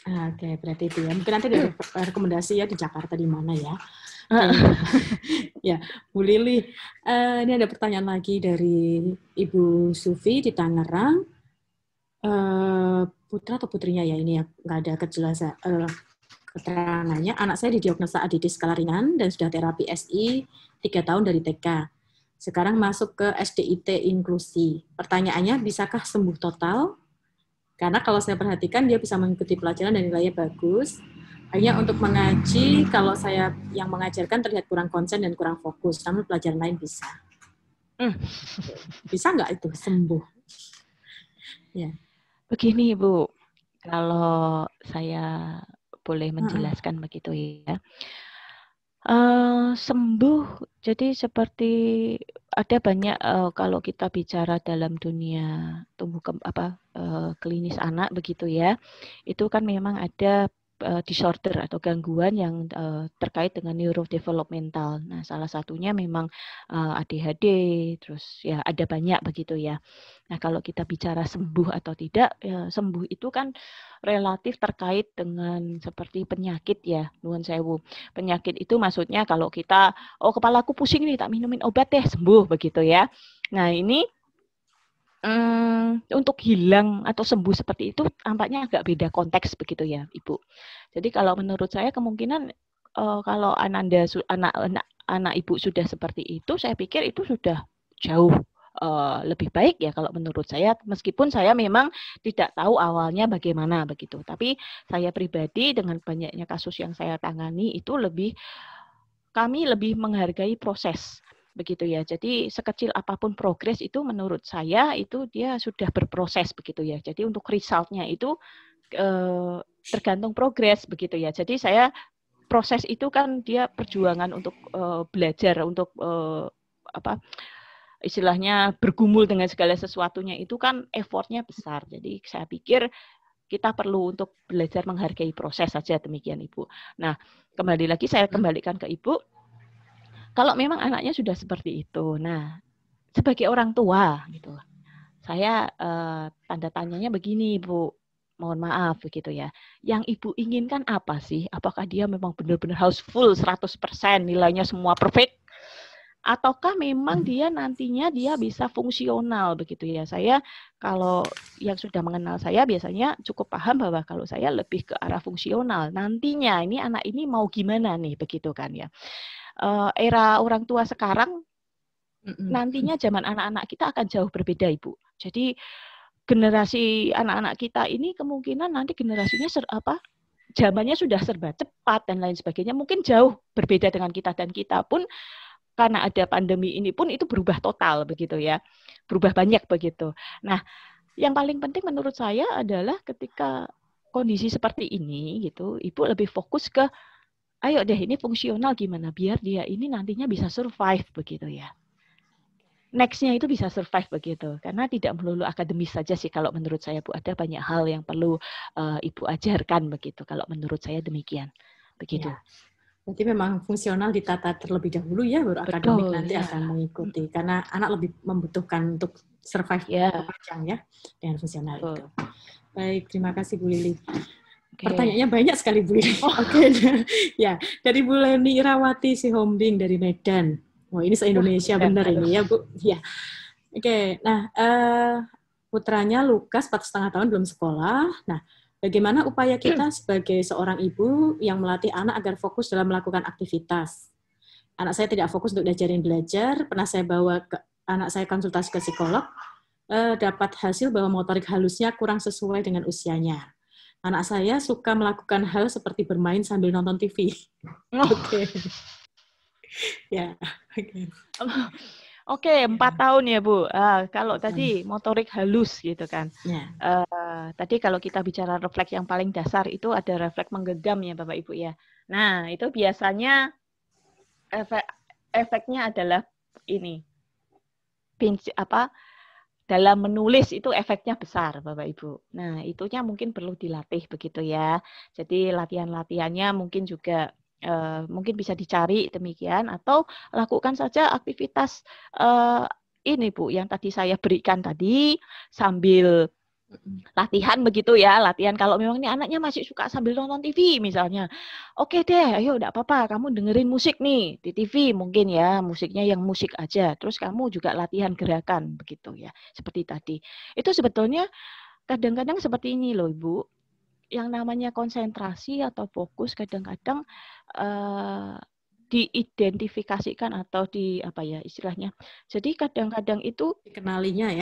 Oke, berarti itu ya. Mungkin nanti ada rekomendasi ya di Jakarta di mana ya. Ya, Bu Lili. Ini ada pertanyaan lagi dari Ibu Sufi di Tangerang. Putra atau putrinya ya ini ya, nggak ada kejelasan keterangannya. Anak saya didiagnosa ADD skala ringan dan sudah terapi SI 3 tahun dari TK. Sekarang masuk ke SDIT inklusi. Pertanyaannya, bisakah sembuh total? Karena kalau saya perhatikan dia bisa mengikuti pelajaran dan nilainya bagus. Hanya untuk mengaji, kalau saya yang mengajarkan terlihat kurang konsen dan kurang fokus. Namun pelajaran lain bisa. Bisa nggak itu sembuh? Ya. Begini Bu, kalau saya boleh menjelaskan begitu ya. Sembuh, jadi seperti ada banyak kalau kita bicara dalam dunia klinis anak begitu ya, itu kan memang ada disorder atau gangguan yang terkait dengan neurodevelopmental. Nah, salah satunya memang ADHD, terus ya ada banyak begitu ya. Nah, kalau kita bicara sembuh atau tidak, ya, sembuh itu kan relatif terkait dengan seperti penyakit ya, nuwun sewu. Penyakit itu maksudnya kalau kita, oh kepalaku pusing nih, tak minumin obat deh, sembuh begitu ya. Nah, ini untuk hilang atau sembuh seperti itu tampaknya agak beda konteks begitu ya, Ibu. Jadi kalau menurut saya kemungkinan kalau anak Ibu sudah seperti itu, saya pikir itu sudah jauh lebih baik ya kalau menurut saya, meskipun saya memang tidak tahu awalnya bagaimana begitu. Tapi saya pribadi dengan banyaknya kasus yang saya tangani itu kami lebih menghargai proses. Begitu ya. Jadi sekecil apapun progres itu menurut saya itu dia sudah berproses begitu ya. Jadi untuk resultnya itu tergantung progres begitu ya. Jadi saya proses itu kan dia perjuangan untuk belajar, untuk istilahnya bergumul dengan segala sesuatunya itu kan effortnya besar. Jadi saya pikir kita perlu untuk belajar menghargai proses saja, demikian Ibu. Nah, kembali lagi saya kembalikan ke Ibu. Kalau memang anaknya sudah seperti itu, nah sebagai orang tua gitu, saya tanda tanyanya begini Bu, mohon maaf begitu ya. Yang Ibu inginkan apa sih? Apakah dia memang benar-benar harus full 100% nilainya semua perfect? Ataukah memang dia nantinya dia bisa fungsional begitu ya. Saya kalau yang sudah mengenal saya biasanya cukup paham bahwa kalau saya lebih ke arah fungsional. Nantinya ini anak ini mau gimana nih begitu kan ya. Era orang tua sekarang nantinya zaman anak-anak kita akan jauh berbeda, Ibu. Jadi generasi anak-anak kita ini kemungkinan nanti generasinya zamannya sudah serba cepat dan lain sebagainya, mungkin jauh berbeda dengan kita, dan kita pun karena ada pandemi ini pun itu berubah total begitu ya, berubah banyak begitu. Nah, yang paling penting menurut saya adalah ketika kondisi seperti ini gitu, Ibu lebih fokus ke ayo deh ini fungsional gimana biar dia ini nantinya bisa survive begitu ya. Next-nya itu bisa survive begitu, karena tidak melulu akademis saja sih kalau menurut saya Bu, ada banyak hal yang perlu Ibu ajarkan begitu, kalau menurut saya demikian begitu. Ya. Berarti memang fungsional ditata terlebih dahulu ya, baru akademik nanti akan mengikuti, karena anak lebih membutuhkan untuk survive panjang ya dengan fungsional itu. Baik, terima kasih Bu Lili. Pertanyaannya banyak sekali Bu Lili. Oke. Ya, dari Bu Leni Irawati Sihombing dari Medan. Wah, ini se-Indonesia benar ini ya, Bu. Ya. Oke, nah putranya Lukas 4,5 tahun belum sekolah. Nah, bagaimana upaya kita sebagai seorang ibu yang melatih anak agar fokus dalam melakukan aktivitas? Anak saya tidak fokus untuk belajar. Pernah saya bawa anak saya konsultasi ke psikolog, dapat hasil bahwa motorik halusnya kurang sesuai dengan usianya. Anak saya suka melakukan hal seperti bermain sambil nonton TV. Oke. Ya, Oke, 4 tahun ya Bu. Kalau tadi motorik halus gitu kan. Tadi kalau kita bicara refleks yang paling dasar itu ada refleks menggenggam ya Bapak Ibu ya. Nah itu biasanya efeknya adalah ini. Dalam menulis itu efeknya besar Bapak Ibu. Nah itunya mungkin perlu dilatih begitu ya. Jadi latihan-latihannya mungkin juga mungkin bisa dicari demikian, atau lakukan saja aktivitas ini Bu yang tadi saya berikan tadi sambil latihan begitu ya, latihan kalau memang ini anaknya masih suka sambil nonton TV misalnya. Oke deh, ayo enggak apa-apa, kamu dengerin musik nih di TV mungkin ya, musiknya yang musik aja. Terus kamu juga latihan gerakan begitu ya. Seperti tadi. Itu sebetulnya kadang-kadang seperti ini loh Ibu. Yang namanya konsentrasi atau fokus kadang-kadang diidentifikasikan atau istilahnya. Jadi kadang-kadang itu dikenalinya.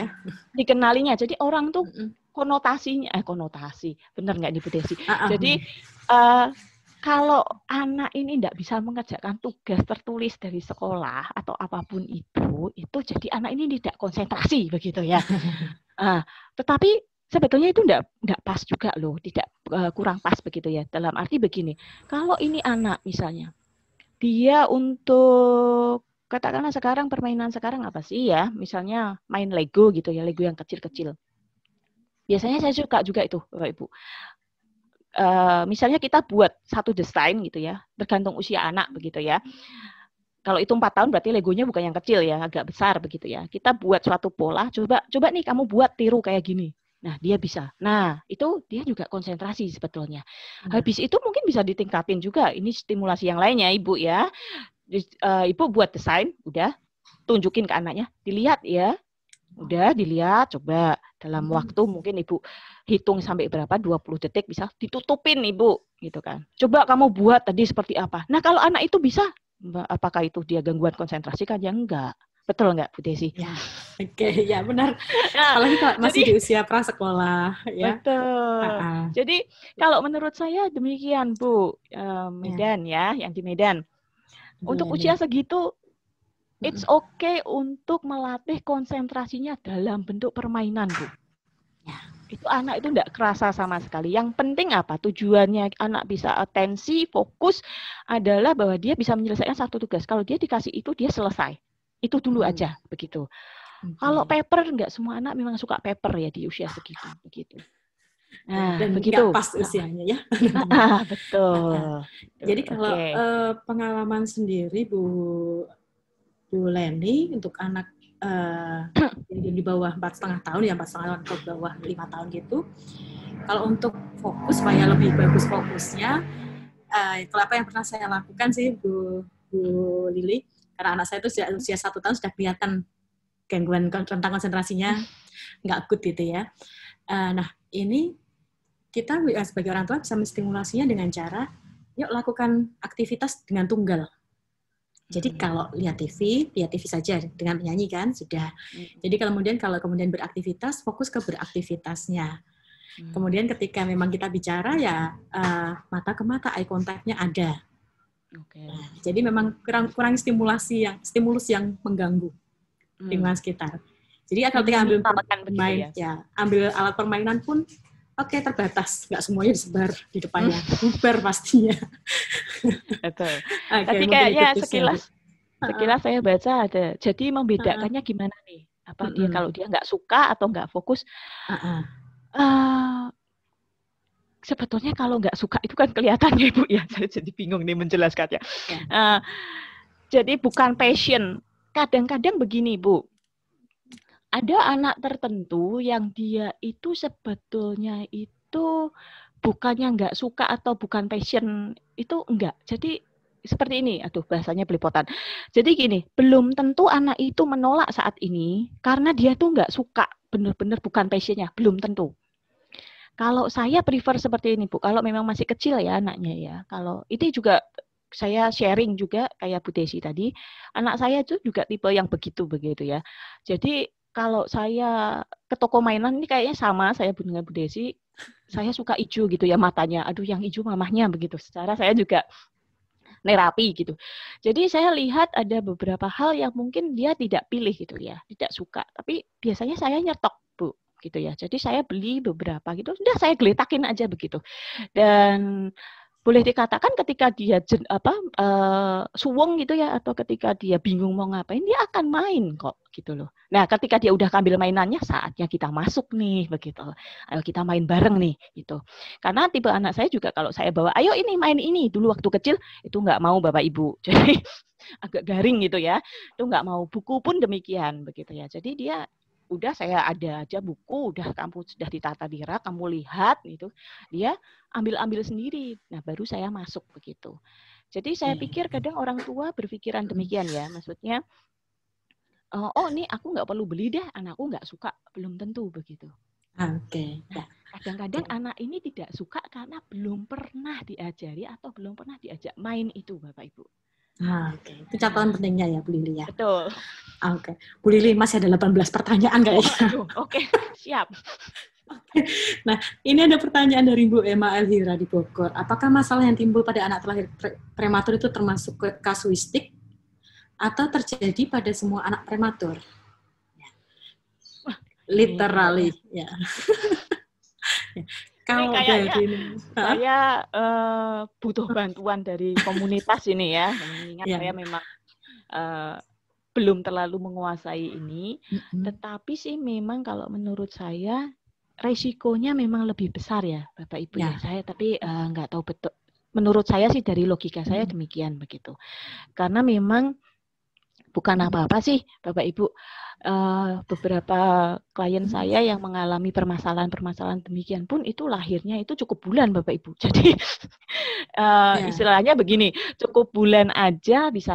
Jadi orang tuh konotasi, benar nggak nih Bu Desi? Jadi kalau anak ini tidak bisa mengerjakan tugas tertulis dari sekolah atau apapun itu jadi anak ini tidak konsentrasi begitu ya. Tetapi sebetulnya itu enggak pas juga loh, tidak kurang pas begitu ya. Dalam arti begini, kalau ini anak misalnya, dia untuk katakanlah sekarang permainan sekarang apa sih ya? Misalnya main Lego gitu ya, Lego yang kecil-kecil. Biasanya saya suka juga itu, Bapak Ibu. Misalnya kita buat satu desain gitu ya, tergantung usia anak begitu ya. Kalau itu 4 tahun berarti Legonya bukan yang kecil ya, agak besar begitu ya. Kita buat suatu pola, coba nih kamu buat tiru kayak gini. Nah, dia bisa. Nah, itu dia juga konsentrasi sebetulnya. Habis itu mungkin bisa ditingkatin juga. Ini stimulasi yang lainnya, Ibu ya. Ibu buat desain, udah tunjukin ke anaknya, dilihat ya. Udah dilihat, coba dalam waktu mungkin Ibu hitung sampai berapa, 20 detik bisa ditutupin Ibu, gitu kan. Coba kamu buat tadi seperti apa. Nah, kalau anak itu bisa, apakah itu dia gangguan konsentrasi kan? Ya enggak. Betul nggak Bu Desi? Ya, oke, ya benar. Apalagi kalau masih di usia prasekolah, ya. Betul. Jadi kalau menurut saya demikian Bu, Medan ya, yang di Medan. Untuk usia segitu, it's okay untuk melatih konsentrasinya dalam bentuk permainan Bu. Itu anak itu enggak kerasa sama sekali. Yang penting apa? Tujuannya anak bisa atensi, fokus adalah bahwa dia bisa menyelesaikan satu tugas. Kalau dia dikasih itu, dia selesai. Itu dulu aja begitu. Kalau paper enggak semua anak memang suka paper ya di usia segitu begitu. Nah, dan begitu. Enggak pas usianya ya. Betul. Jadi kalau pengalaman sendiri Bu Leni untuk anak di bawah 4,5 tahun ya, 4,5 tahun ke bawah 5 tahun gitu. Kalau untuk fokus supaya lebih bagus fokusnya, kalau apa yang pernah saya lakukan sih Bu Lili, karena anak saya itu usia 1 tahun sudah kelihatan gangguan rentang konsentrasinya nggak good gitu ya. Nah, ini kita sebagai orang tua bisa menstimulasinya dengan cara, yuk lakukan aktivitas dengan tunggal. Jadi kalau lihat TV saja dengan menyanyi kan sudah. Jadi kemudian kalau kemudian beraktivitas, fokus ke beraktivitasnya. Kemudian ketika memang kita bicara ya mata ke mata, eye contact-nya ada. Nah, jadi memang kurang stimulus yang mengganggu lingkungan sekitar. Jadi ketika ambil permain, ya ambil alat permainan pun terbatas, nggak semuanya disebar di depannya, bubar pastinya. Betul. Tapi kayaknya sekilas saya baca ada. Jadi membedakannya gimana nih? Apa dia kalau dia nggak suka atau nggak fokus? Sebetulnya kalau nggak suka itu kan kelihatan ya Bu ya. Saya jadi bingung nih menjelaskannya. Jadi bukan passion. Kadang-kadang begini Bu. Ada anak tertentu yang dia itu sebetulnya itu bukannya nggak suka atau bukan passion, itu enggak. Jadi seperti ini, bahasanya belepotan. Jadi gini, belum tentu anak itu menolak saat ini karena dia tuh nggak suka, benar-benar bukan passionnya, belum tentu. Kalau saya prefer seperti ini Bu, kalau memang masih kecil ya anaknya ya, kalau ini juga saya sharing juga kayak Bu Desi tadi, anak saya itu juga tipe yang begitu ya. Jadi kalau saya ke toko mainan ini kayaknya sama saya dengan Bu Desi, saya suka hijau gitu ya matanya. Aduh yang hijau mamahnya begitu. Secara saya juga nerapi gitu. Jadi saya lihat ada beberapa hal yang mungkin dia tidak pilih gitu ya, tidak suka. Tapi biasanya saya nyetok Bu gitu ya. Jadi saya beli beberapa gitu, udah saya geletakin aja begitu. Dan boleh dikatakan ketika dia suwung gitu ya, atau ketika dia bingung mau ngapain, dia akan main kok gitu loh. Nah ketika dia udah ambil mainannya, saatnya kita masuk nih begitu. Ayo kita main bareng nih gitu. Karena tipe anak saya juga kalau saya bawa, ayo ini main ini, dulu waktu kecil itu nggak mau Bapak Ibu. Jadi agak garing gitu ya. Itu nggak mau, buku pun demikian begitu ya. Jadi dia udah saya ada aja buku, udah kamu sudah ditata di rak, kamu lihat gitu, dia ambil sendiri. Nah baru saya masuk begitu. Jadi saya pikir kadang orang tua berpikiran demikian ya, maksudnya, oh ini aku nggak perlu beli deh, anakku nggak suka, belum tentu begitu. Oke. Nah, kadang-kadang anak ini tidak suka karena belum pernah diajari atau belum pernah diajak main itu Bapak Ibu. Oke. Itu catatan pentingnya ya Bu Lili ya. Betul. Oke. Bu Lili masih ada 18 pertanyaan kayaknya. Oke, siap. Nah, ini ada pertanyaan dari Bu Emma Elvira di Bogor. Apakah masalah yang timbul pada anak terlahir prematur itu termasuk kasuistik atau terjadi pada semua anak prematur? Literally, ya. Kalau kayaknya saya butuh bantuan dari komunitas ini ya. Mengingat saya memang belum terlalu menguasai ini, tetapi sih memang kalau menurut saya resikonya memang lebih besar ya Bapak Ibu ya. Saya tapi nggak tahu betul. Menurut saya sih dari logika saya demikian begitu. Karena memang bukan apa-apa sih Bapak Ibu. Beberapa klien saya yang mengalami permasalahan demikian pun itu lahirnya itu cukup bulan Bapak Ibu. Jadi istilahnya begini, cukup bulan aja bisa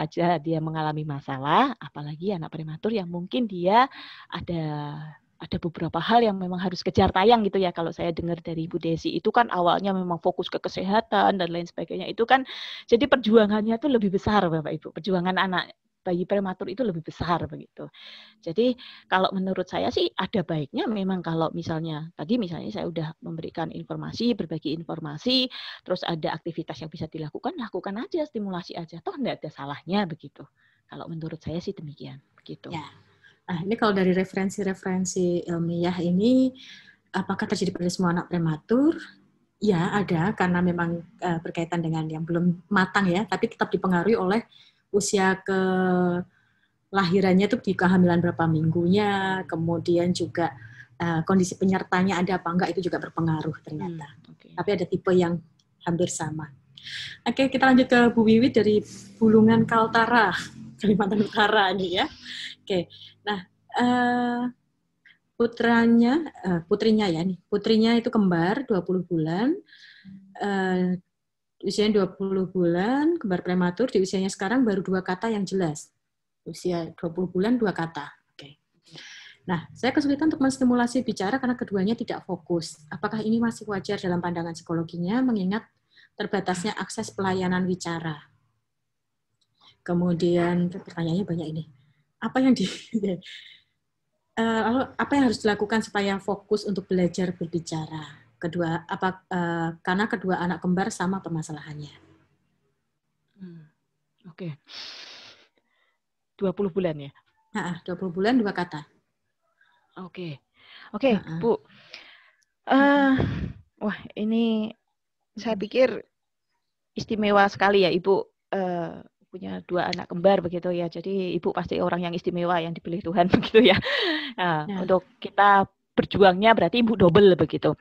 aja dia mengalami masalah, apalagi anak prematur yang mungkin dia ada beberapa hal yang memang harus kejar tayang gitu ya. Kalau saya dengar dari Bu Desi itu kan awalnya memang fokus ke kesehatan dan lain sebagainya, itu kan jadi perjuangannya itu lebih besar Bapak Ibu, perjuangan anak bayi prematur itu lebih besar begitu. Jadi kalau menurut saya sih ada baiknya memang kalau misalnya saya udah memberikan informasi, berbagi informasi, terus ada aktivitas yang bisa dilakukan, lakukan aja, stimulasi aja, toh enggak ada salahnya begitu. Kalau menurut saya sih demikian begitu. Ya. Nah, ini kalau dari referensi ilmiah ini apakah terjadi pada semua anak prematur? Ya, ada karena memang berkaitan dengan yang belum matang ya, tapi tetap dipengaruhi oleh usia kelahirannya itu di kehamilan berapa minggunya, kemudian juga kondisi penyertanya ada apa enggak itu juga berpengaruh ternyata. Tapi ada tipe yang hampir sama. Oke, kita lanjut ke Bu Wiwit dari Bulungan Kaltara, Kalimantan Utara nih ya. Oke, nah putrinya itu kembar 20 bulan. Usianya 20 bulan, kembar prematur, di usianya sekarang baru 2 kata yang jelas. Usia 20 bulan, 2 kata. Oke. Nah, saya kesulitan untuk menstimulasi bicara karena keduanya tidak fokus. Apakah ini masih wajar dalam pandangan psikologinya, mengingat terbatasnya akses pelayanan wicara? Kemudian pertanyaannya banyak ini. Apa yang lalu apa yang harus dilakukan supaya fokus untuk belajar berbicara? Karena kedua anak kembar sama permasalahannya. Oke. 20 bulan ya? 20 bulan 2 kata. Oke, Bu. Wah, ini saya pikir istimewa sekali ya, Ibu punya 2 anak kembar begitu ya. Jadi Ibu pasti orang yang istimewa yang dipilih Tuhan begitu ya. Untuk kita berjuangnya berarti Ibu double begitu.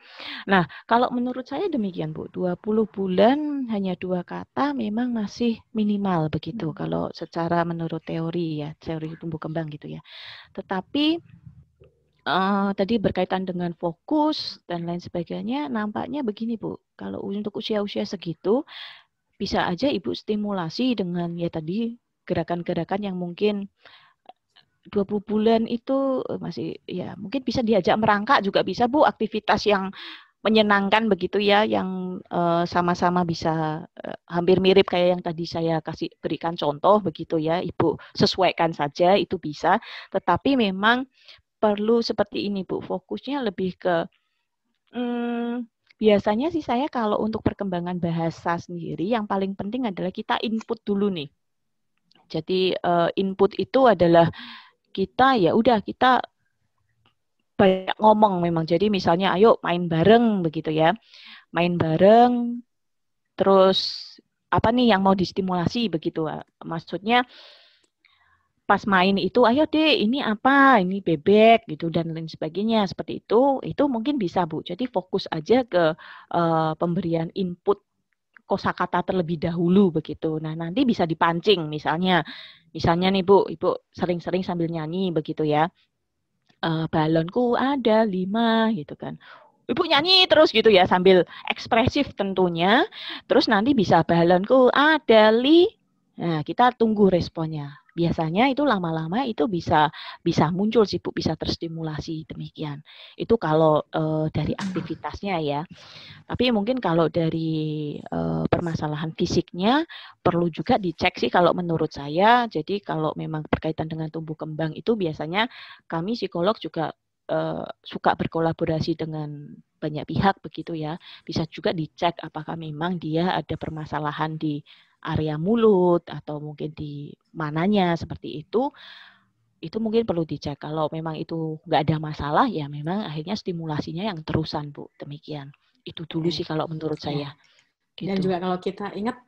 Nah, kalau menurut saya demikian, Bu. 20 bulan hanya 2 kata memang masih minimal begitu kalau secara menurut teori ya, teori tumbuh kembang gitu ya. Tetapi tadi berkaitan dengan fokus dan lain sebagainya, nampaknya begini Bu, kalau untuk usia-usia segitu, bisa aja Ibu stimulasi dengan ya tadi gerakan-gerakan yang mungkin 20 bulan itu masih ya mungkin bisa diajak merangkak juga bisa Bu, aktivitas yang menyenangkan begitu ya, yang sama-sama bisa hampir mirip kayak yang tadi saya berikan contoh begitu ya, Ibu sesuaikan saja itu bisa, tetapi memang perlu seperti ini Bu, fokusnya lebih ke biasanya sih saya kalau untuk perkembangan bahasa sendiri yang paling penting adalah kita input dulu nih. Jadi input itu adalah kita kita banyak ngomong memang. Jadi misalnya ayo main bareng begitu ya. Main bareng terus apa nih yang mau distimulasi begitu. Maksudnya pas main itu, ayo deh, ini apa, ini bebek, gitu, dan lain sebagainya, seperti itu mungkin bisa, Bu. Jadi fokus aja ke pemberian input kosakata terlebih dahulu, begitu. Nah, nanti bisa dipancing, misalnya nih, Bu, Ibu sering-sering sambil nyanyi, begitu ya. Balonku ada 5, gitu kan. Ibu nyanyi terus gitu ya, sambil ekspresif tentunya, terus nanti bisa balonku ada 5. Nah, kita tunggu responnya. Biasanya itu lama-lama itu bisa muncul sih Bu, bisa terstimulasi demikian. Itu kalau dari aktivitasnya ya. Tapi mungkin kalau dari permasalahan fisiknya perlu juga dicek sih kalau menurut saya. Jadi kalau memang berkaitan dengan tumbuh kembang itu biasanya kami psikolog juga suka berkolaborasi dengan banyak pihak begitu ya. Bisa juga dicek apakah memang dia ada permasalahan di area mulut atau mungkin di mananya seperti itu mungkin perlu dicek. Kalau memang itu nggak ada masalah ya memang akhirnya stimulasinya yang terusan Bu, demikian. Itu dulu sih kalau menurut saya. Gitu. Dan juga kalau kita ingat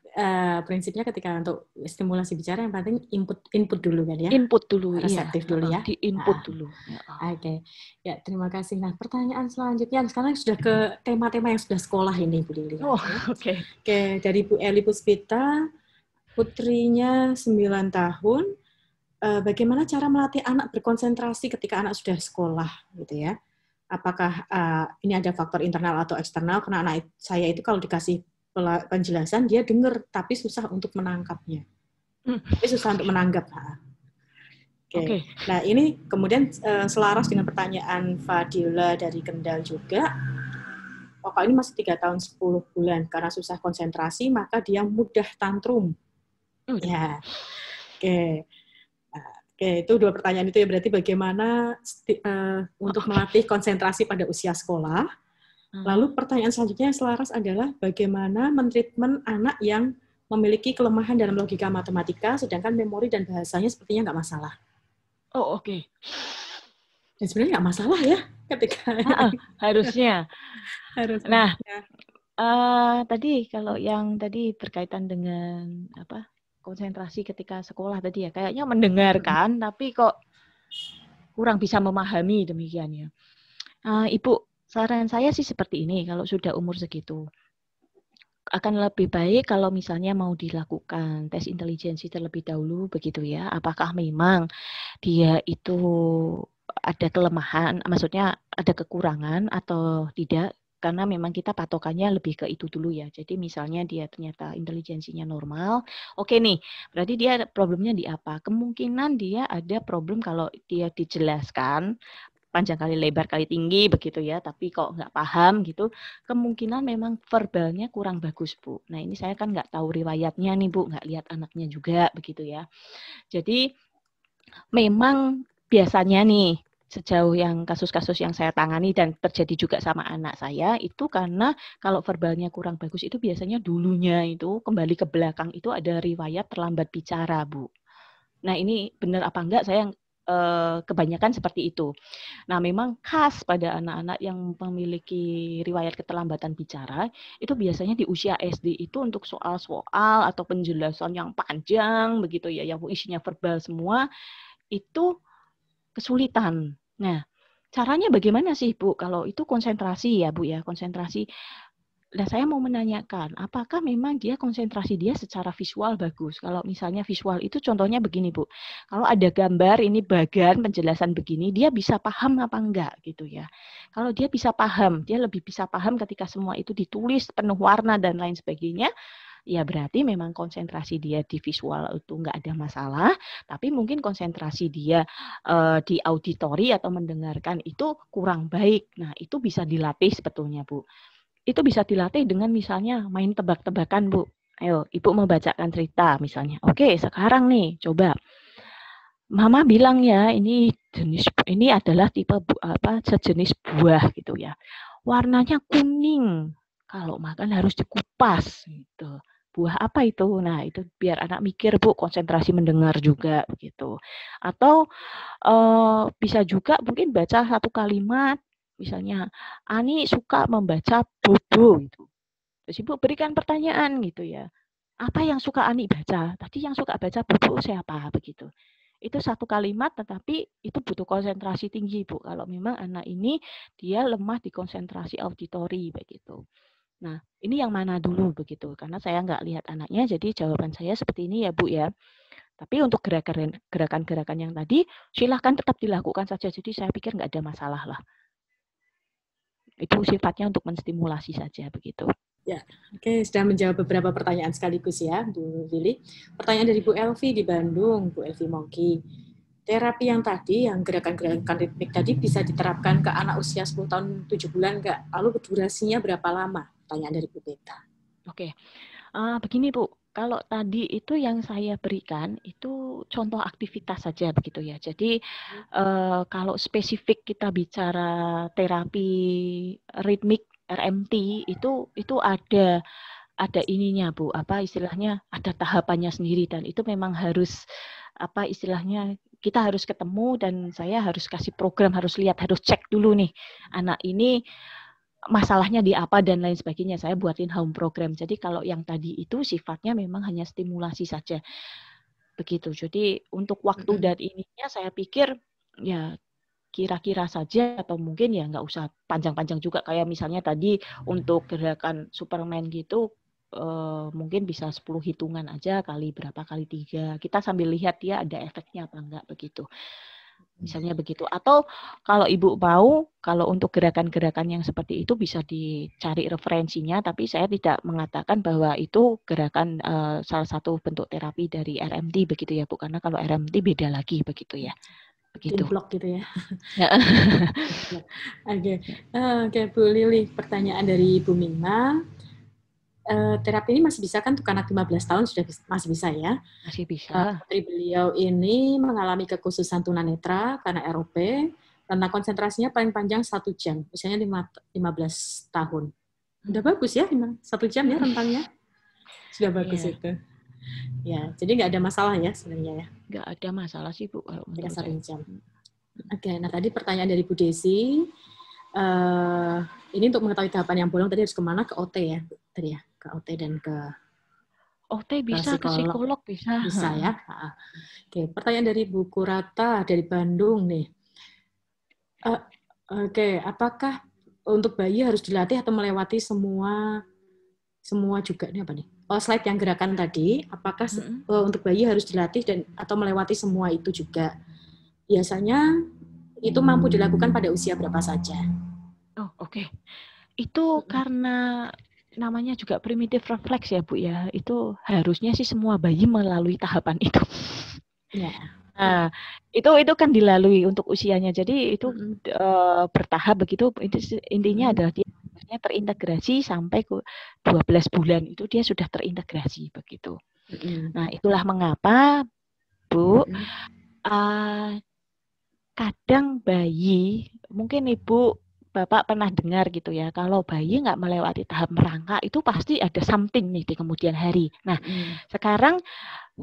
prinsipnya ketika untuk stimulasi bicara yang penting input dulu kan ya. Input dulu, reseptif dulu ya. Di input dulu. Oke. Ya, terima kasih. Nah, pertanyaan selanjutnya sekarang sudah ke tema-tema yang sudah sekolah ini Bu Lili. Oke, dari Bu Eli Puspita, putrinya 9 tahun. Bagaimana cara melatih anak berkonsentrasi ketika anak sudah sekolah gitu ya? Apakah ini ada faktor internal atau eksternal? Karena anak saya itu kalau dikasih penjelasan dia dengar tapi susah untuk menangkapnya. Tapi susah untuk menanggap. Oke. Nah, ini kemudian selaras dengan pertanyaan Fadila dari Kendal juga. Kalau ini masih 3 tahun 10 bulan karena susah konsentrasi, maka dia mudah tantrum. Ya. Oke. Oke, itu 2 pertanyaan itu ya. Berarti bagaimana untuk melatih konsentrasi pada usia sekolah. Lalu pertanyaan selanjutnya yang selaras adalah bagaimana mentreatment anak yang memiliki kelemahan dalam logika matematika, sedangkan memori dan bahasanya sepertinya nggak masalah. Oh, oke. Dan sebenarnya nggak masalah ya ketika harusnya. Nah, tadi kalau yang tadi berkaitan dengan konsentrasi ketika sekolah tadi ya, kayaknya mendengarkan tapi kok kurang bisa memahami demikian ya. Ibu, saran saya sih seperti ini, kalau sudah umur segitu. Akan lebih baik kalau misalnya mau dilakukan tes intelijensi terlebih dahulu, begitu ya. Apakah memang dia itu ada kelemahan, maksudnya ada kekurangan atau tidak. Karena memang kita patokannya lebih ke itu dulu ya. Jadi misalnya dia ternyata intelijensinya normal, oke nih, berarti dia problemnya di apa? Kemungkinan dia ada problem kalau dia dijelaskan, panjang kali lebar kali tinggi begitu ya, tapi kok nggak paham gitu, kemungkinan memang verbalnya kurang bagus, Bu. Nah, ini saya kan nggak tahu riwayatnya nih, Bu, nggak lihat anaknya juga begitu ya. Jadi memang biasanya nih, sejauh yang kasus-kasus yang saya tangani dan terjadi juga sama anak saya, itu karena kalau verbalnya kurang bagus itu biasanya dulunya itu kembali ke belakang itu ada riwayat terlambat bicara, Bu. Nah, ini benar apa enggak, saya kebanyakan seperti itu. Nah, memang khas pada anak-anak yang memiliki riwayat keterlambatan bicara, itu biasanya di usia SD itu untuk soal-soal atau penjelasan yang panjang begitu ya, yang isinya verbal semua, itu kesulitan. Nah, caranya bagaimana sih, Bu? Kalau itu konsentrasi ya, Bu ya, konsentrasi. Nah, saya mau menanyakan, apakah memang dia konsentrasi dia secara visual bagus? Kalau misalnya visual itu contohnya begini, Bu. Kalau ada gambar, ini bagan, penjelasan begini, dia bisa paham apa enggak gitu ya. Kalau dia bisa paham, dia lebih bisa paham ketika semua itu ditulis, penuh warna dan lain sebagainya, ya berarti memang konsentrasi dia di visual itu nggak ada masalah, tapi mungkin konsentrasi dia di auditori atau mendengarkan itu kurang baik. Nah, itu bisa dilatih sebetulnya, Bu. Itu bisa dilatih dengan misalnya main tebak-tebakan, Bu. Ayo, Ibu mau bacakan cerita misalnya. Oke, sekarang nih, coba. Mama bilang ya, ini adalah tipe sejenis buah gitu ya. Warnanya kuning. Kalau makan harus dikupas gitu. Buah apa itu? Nah, itu biar anak mikir, Bu, konsentrasi mendengar juga begitu. Atau bisa juga mungkin baca satu kalimat, misalnya Ani suka membaca Bobo gitu. Terus Ibu berikan pertanyaan gitu ya. Apa yang suka Ani baca? Tadi yang suka baca Bobo siapa begitu. Itu satu kalimat, tetapi itu butuh konsentrasi tinggi, Bu. Kalau memang anak ini dia lemah di konsentrasi auditori begitu. Nah, ini yang mana dulu begitu? Karena saya nggak lihat anaknya, jadi jawaban saya seperti ini ya, Bu ya. Tapi untuk gerakan-gerakan yang tadi, silahkan tetap dilakukan saja. Jadi saya pikir nggak ada masalah lah. Itu sifatnya untuk menstimulasi saja begitu. Ya, oke, sudah menjawab beberapa pertanyaan sekaligus ya, Bu Lili. Pertanyaan dari Bu Elvi di Bandung, Bu Elvi Mongki. Terapi yang tadi, yang gerakan-gerakan ritmik tadi bisa diterapkan ke anak usia 10 tahun 7 bulan nggak? Lalu durasinya berapa lama? Pertanyaan dari Bu Beta. Oke, begini Bu, kalau tadi itu yang saya berikan itu contoh aktivitas saja begitu ya. Jadi kalau spesifik kita bicara terapi ritmik RMT itu ada ininya Bu, apa istilahnya ada tahapannya sendiri dan itu memang harus apa istilahnya kita harus ketemu dan saya harus kasih program, harus lihat, harus cek dulu nih anak ini masalahnya di apa dan lain sebagainya. Saya buatin home program. Jadi kalau yang tadi itu sifatnya memang hanya stimulasi saja. Begitu. Jadi untuk waktu dan ininya saya pikir ya kira-kira saja atau mungkin ya nggak usah panjang-panjang juga kayak misalnya tadi untuk gerakan Superman gitu mungkin bisa 10 hitungan aja kali berapa kali 3. Kita sambil lihat dia ada efeknya apa enggak begitu. Misalnya begitu. Atau kalau Ibu mau, kalau untuk gerakan-gerakan yang seperti itu bisa dicari referensinya, tapi saya tidak mengatakan bahwa itu gerakan salah satu bentuk terapi dari RMT begitu ya Bu, karena kalau RMT beda lagi begitu ya. Begitu. Blok gitu ya. Oke, Bu Lili, pertanyaan dari Bu Mingma. Terapi ini masih bisa kan untuk anak 15 tahun sudah masih bisa ya? Masih bisa. Putri beliau ini mengalami kekhususan tunanetra karena ROP, karena konsentrasinya paling panjang 1 jam, usianya 15 tahun. Udah bagus ya, 1 jam ya rentangnya? Sudah bagus itu. Ya, jadi nggak ada masalah ya sebenarnya ya? Nggak ada masalah sih Bu. Kalau 1 jam. Oke, nah tadi pertanyaan dari Bu Desi, ini untuk mengetahui tahapan yang bolong tadi harus kemana? Ke OT ya, tadi ya, ke OT dan ke OT bisa, ke psikolog bisa. Bisa ya. Oke, pertanyaan dari Bu Kurata dari Bandung nih. Oke, apakah untuk bayi harus dilatih atau melewati semua juga ini apa nih? Slide yang gerakan tadi, apakah untuk bayi harus dilatih dan atau melewati semua itu juga? Biasanya itu mampu dilakukan pada usia berapa saja? Oh, oke. Itu karena namanya juga primitive reflex ya Bu ya. Itu harusnya sih semua bayi melalui tahapan itu. Ya. Nah, itu kan dilalui untuk usianya. Jadi itu bertahap begitu. Intinya adalah dia terintegrasi sampai ke 12 bulan itu dia sudah terintegrasi begitu. Nah, itulah mengapa Bu kadang bayi, mungkin Ibu Bapak pernah dengar gitu ya, kalau bayi nggak melewati tahap merangkak itu pasti ada something nih di kemudian hari. Nah, sekarang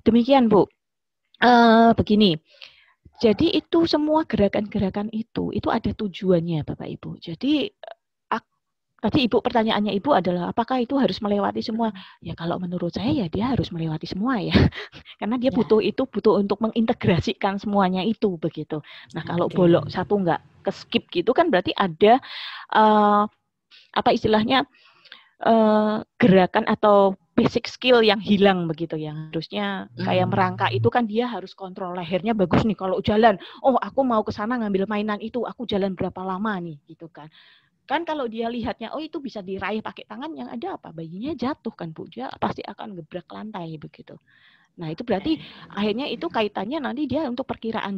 demikian Bu. Begini, jadi itu semua gerakan-gerakan itu ada tujuannya Bapak Ibu. Jadi tadi Ibu pertanyaannya Ibu adalah apakah itu harus melewati semua? Ya kalau menurut saya ya dia harus melewati semua ya. Karena dia butuh untuk mengintegrasikan semuanya itu begitu. Nah, kalau bolok satu nggak ke skip gitu kan berarti ada apa istilahnya gerakan atau basic skill yang hilang begitu ya. Harusnya kayak merangkak itu kan dia harus kontrol lehernya bagus nih kalau jalan. Oh, aku mau ke sana ngambil mainan itu, aku jalan berapa lama nih gitu kan. Kan kalau dia lihatnya, oh itu bisa diraih pakai tangan, yang ada apa? Bayinya jatuh kan Bu, dia pasti akan gebrak lantai begitu. Nah itu berarti akhirnya itu kaitannya nanti dia untuk perkiraan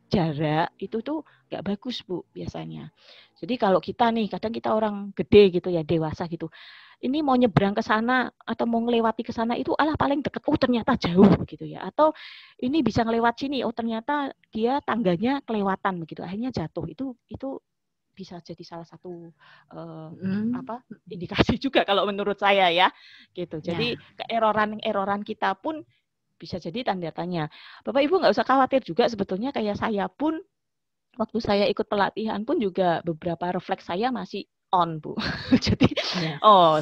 jarak itu tuh nggak bagus Bu biasanya. Jadi kalau kita nih, kadang kita orang gede gitu ya, dewasa gitu, ini mau nyebrang ke sana atau mau ngelewati ke sana itu paling deket, oh ternyata jauh begitu ya. Atau ini bisa ngelewat sini, oh ternyata dia tangganya kelewatan begitu, akhirnya jatuh. Itu bisa jadi salah satu indikasi juga kalau menurut saya ya gitu. Jadi keeroran kita pun bisa jadi tanda tanya. Bapak Ibu nggak usah khawatir juga, sebetulnya kayak saya pun waktu saya ikut pelatihan pun juga beberapa refleks saya masih on Bu. Jadi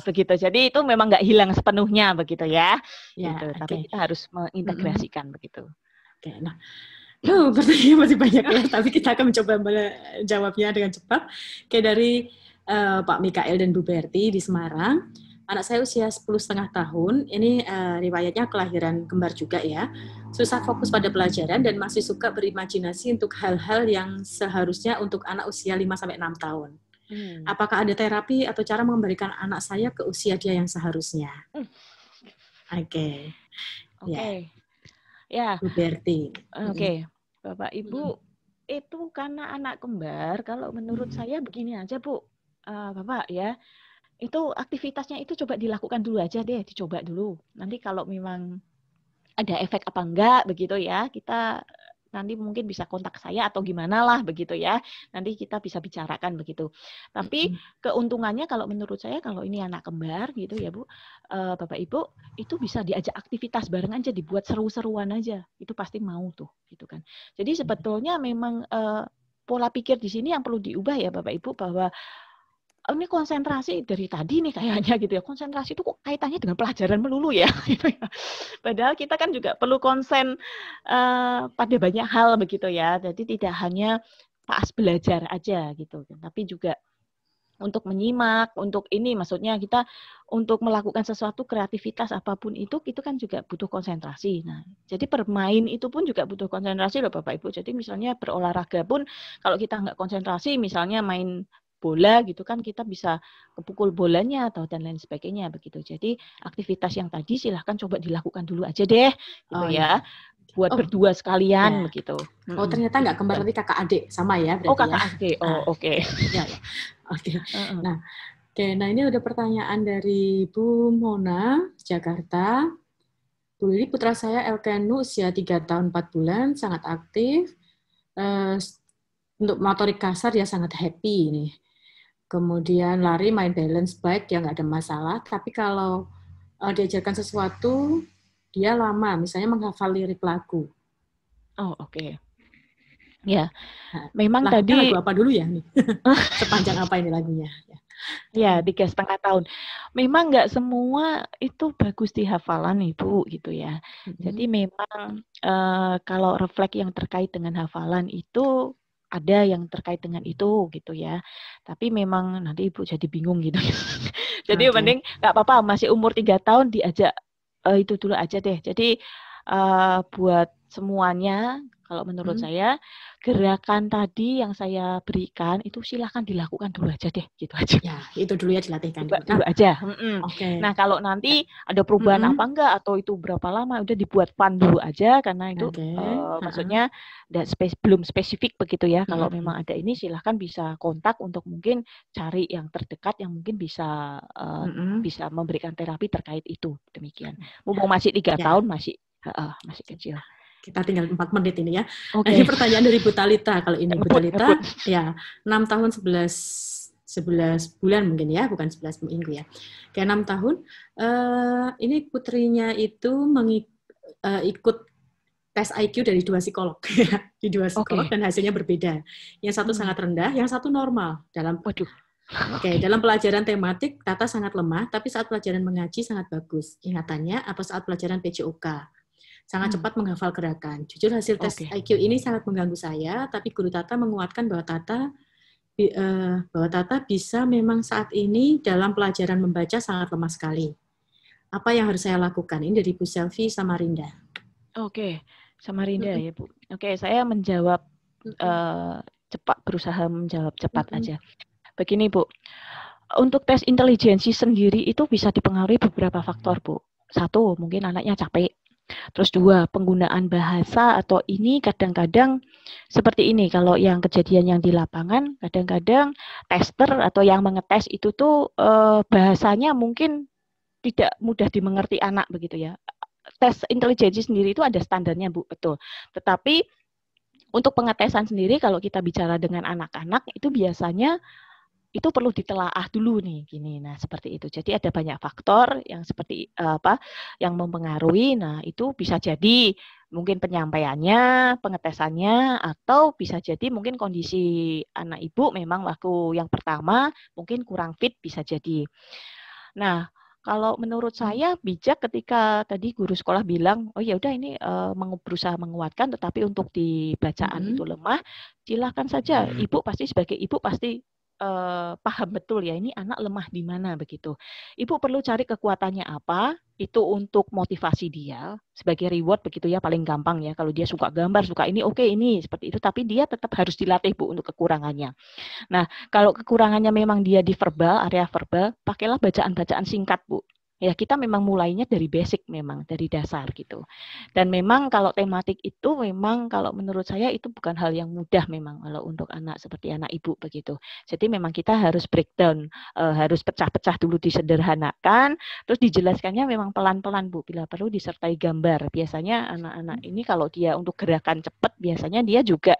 begitu. Jadi itu memang nggak hilang sepenuhnya begitu ya. Gitu. Tapi kita harus mengintegrasikan begitu. Nah. Pertanyaannya masih banyak ya, tapi kita akan mencoba menjawabnya dengan cepat. Kayak dari Pak Mikael dan Bu Berti di Semarang. Anak saya usia 10,5 tahun, ini riwayatnya kelahiran kembar juga ya. Susah fokus pada pelajaran dan masih suka berimajinasi untuk hal-hal yang seharusnya untuk anak usia 5-6 tahun. Apakah ada terapi atau cara mengembalikan anak saya ke usia dia yang seharusnya? Oke. Ya. Bu Berti. Oke. Bapak Ibu itu karena anak kembar, kalau menurut saya begini aja Bu, Bapak ya, itu aktivitasnya itu coba dilakukan dulu aja deh, dicoba dulu. Nanti kalau memang ada efek apa enggak begitu ya, kita nanti mungkin bisa kontak saya atau gimana lah begitu ya. Nanti kita bisa bicarakan begitu. Tapi keuntungannya kalau menurut saya kalau ini anak kembar gitu ya Bu, Bapak Ibu itu bisa diajak aktivitas bareng aja, dibuat seru-seruan aja. Itu pasti mau tuh gitu kan. Jadi sebetulnya memang pola pikir di sini yang perlu diubah ya Bapak Ibu, bahwa ini konsentrasi dari tadi nih kayaknya gitu ya. Konsentrasi itu kok kaitannya dengan pelajaran melulu ya. Padahal kita kan juga perlu konsen pada banyak hal begitu ya. Jadi tidak hanya pas belajar aja gitu. Tapi juga untuk menyimak, untuk ini maksudnya kita untuk melakukan sesuatu kreativitas apapun itu kan juga butuh konsentrasi. Nah, jadi bermain itu pun juga butuh konsentrasi loh Bapak Ibu. Jadi misalnya berolahraga pun kalau kita nggak konsentrasi, misalnya main bola gitu kan kita bisa kepukul bolanya atau dan lain sebagainya begitu. Jadi aktivitas yang tadi silahkan coba dilakukan dulu aja deh gitu ya. Buat berdua sekalian begitu. Oh ternyata nggak kembar, nanti kakak adik sama ya berarti. Oh kakak adik. Oh oke. Oke. Nah ini ada pertanyaan dari Bu Mona Jakarta. Bu Lili, putra saya Elkenu usia 3 tahun 4 bulan, sangat aktif. Untuk motorik kasar dia sangat happy nih. Kemudian lari, main balance bike, ya nggak ada masalah. Tapi kalau diajarkan sesuatu, dia lama, misalnya menghafal lirik lagu. Oh, oke. Ya, memang tadi lagu apa dulu ya nih? Sepanjang apa ini lagunya? Ya, 3,5 tahun. Memang nggak semua itu bagus di hafalan Ibu gitu ya. Jadi memang kalau refleks yang terkait dengan hafalan itu ada yang terkait dengan itu gitu ya. Tapi memang nanti Ibu jadi bingung gitu. Jadi mending nggak apa-apa, masih umur 3 tahun diajak itu dulu aja deh. Jadi buat semuanya Kalau menurut saya gerakan tadi yang saya berikan itu silahkan dilakukan dulu aja deh, gitu aja. Ya, itu dulu ya dilatihkan Dulu aja. Oke. Nah, kalau nanti ada perubahan apa enggak atau itu berapa lama, udah dibuat fun dulu aja karena itu maksudnya belum spesifik begitu ya. Kalau memang ada ini silahkan bisa kontak untuk mungkin cari yang terdekat yang mungkin bisa bisa memberikan terapi terkait itu. Demikian. Mumpung masih 3 tahun masih kecil. Kita tinggal 4 menit ini ya. Okay. Nah, ini pertanyaan dari Bu Talita. Kalau ini Bu Talita, ya 6 tahun 11 bulan mungkin ya, bukan 11 minggu ya. Kayak 6 tahun, ini putrinya itu ikut tes IQ dari 2 psikolog. Di 2 psikolog dan hasilnya berbeda. Yang satu sangat rendah, yang satu normal. Dalam pelajaran tematik, Tata sangat lemah, tapi saat pelajaran mengaji sangat bagus. Ingatannya, atau saat pelajaran PJOK. Sangat cepat menghafal gerakan. Jujur hasil tes IQ ini sangat mengganggu saya, tapi guru Tata menguatkan bahwa Tata bisa memang saat ini dalam pelajaran membaca sangat lemah sekali. Apa yang harus saya lakukan? Ini dari Bu Selvi Samarinda. Samarinda ya Bu. Saya menjawab cepat, berusaha menjawab cepat aja. Begini Bu, untuk tes intelijensi sendiri itu bisa dipengaruhi beberapa faktor Bu. 1, mungkin anaknya capek. Terus 2, penggunaan bahasa atau ini kadang-kadang seperti ini. Kalau yang kejadian yang di lapangan, kadang-kadang tester atau yang mengetes itu tuh bahasanya mungkin tidak mudah dimengerti anak begitu ya. Tes intelijensi sendiri itu ada standarnya Bu, betul. Tetapi untuk pengetesan sendiri kalau kita bicara dengan anak-anak itu biasanya itu perlu ditelaah dulu nih gini. Nah, seperti itu. Jadi ada banyak faktor yang seperti yang mempengaruhi. Nah, itu bisa jadi mungkin penyampaiannya, pengetesannya, atau bisa jadi mungkin kondisi anak ibu memang waktu yang pertama mungkin kurang fit, bisa jadi. Nah, kalau menurut saya bijak ketika tadi guru sekolah bilang, oh ya udah ini berusaha menguatkan, tetapi untuk di bacaan itu lemah, silakan saja. Ibu pasti sebagai ibu pasti paham betul ya ini anak lemah di mana begitu. Ibu perlu cari kekuatannya apa, itu untuk motivasi dia sebagai reward begitu ya, paling gampang ya. Kalau dia suka gambar, suka ini, oke, ini seperti itu, tapi dia tetap harus dilatih Bu untuk kekurangannya. Nah, kalau kekurangannya memang dia di verbal, area verbal, pakailah bacaan-bacaan singkat Bu. Ya, kita memang mulainya dari basic memang, dari dasar gitu. Dan memang kalau tematik itu memang kalau menurut saya itu bukan hal yang mudah memang kalau untuk anak seperti anak ibu begitu. Jadi memang kita harus breakdown, harus pecah-pecah dulu, disederhanakan, terus dijelaskannya memang pelan-pelan Bu, bila perlu disertai gambar. Biasanya anak-anak ini kalau dia untuk gerakan cepat, biasanya dia juga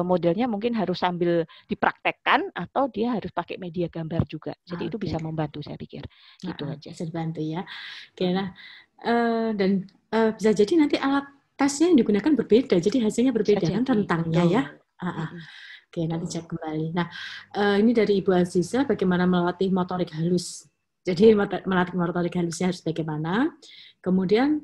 modelnya mungkin harus sambil dipraktekkan atau dia harus pakai media gambar juga. Jadi itu bisa membantu saya pikir. Gitu aja. Bisa dibantu ya. Oke, nah dan bisa jadi nanti alat tesnya yang digunakan berbeda, jadi hasilnya berbeda kan rentangnya ya. Oke, nanti cek kembali. Nah, ini dari Ibu Aziza, bagaimana melatih motorik halus. Jadi melatih motorik halusnya harus bagaimana. Kemudian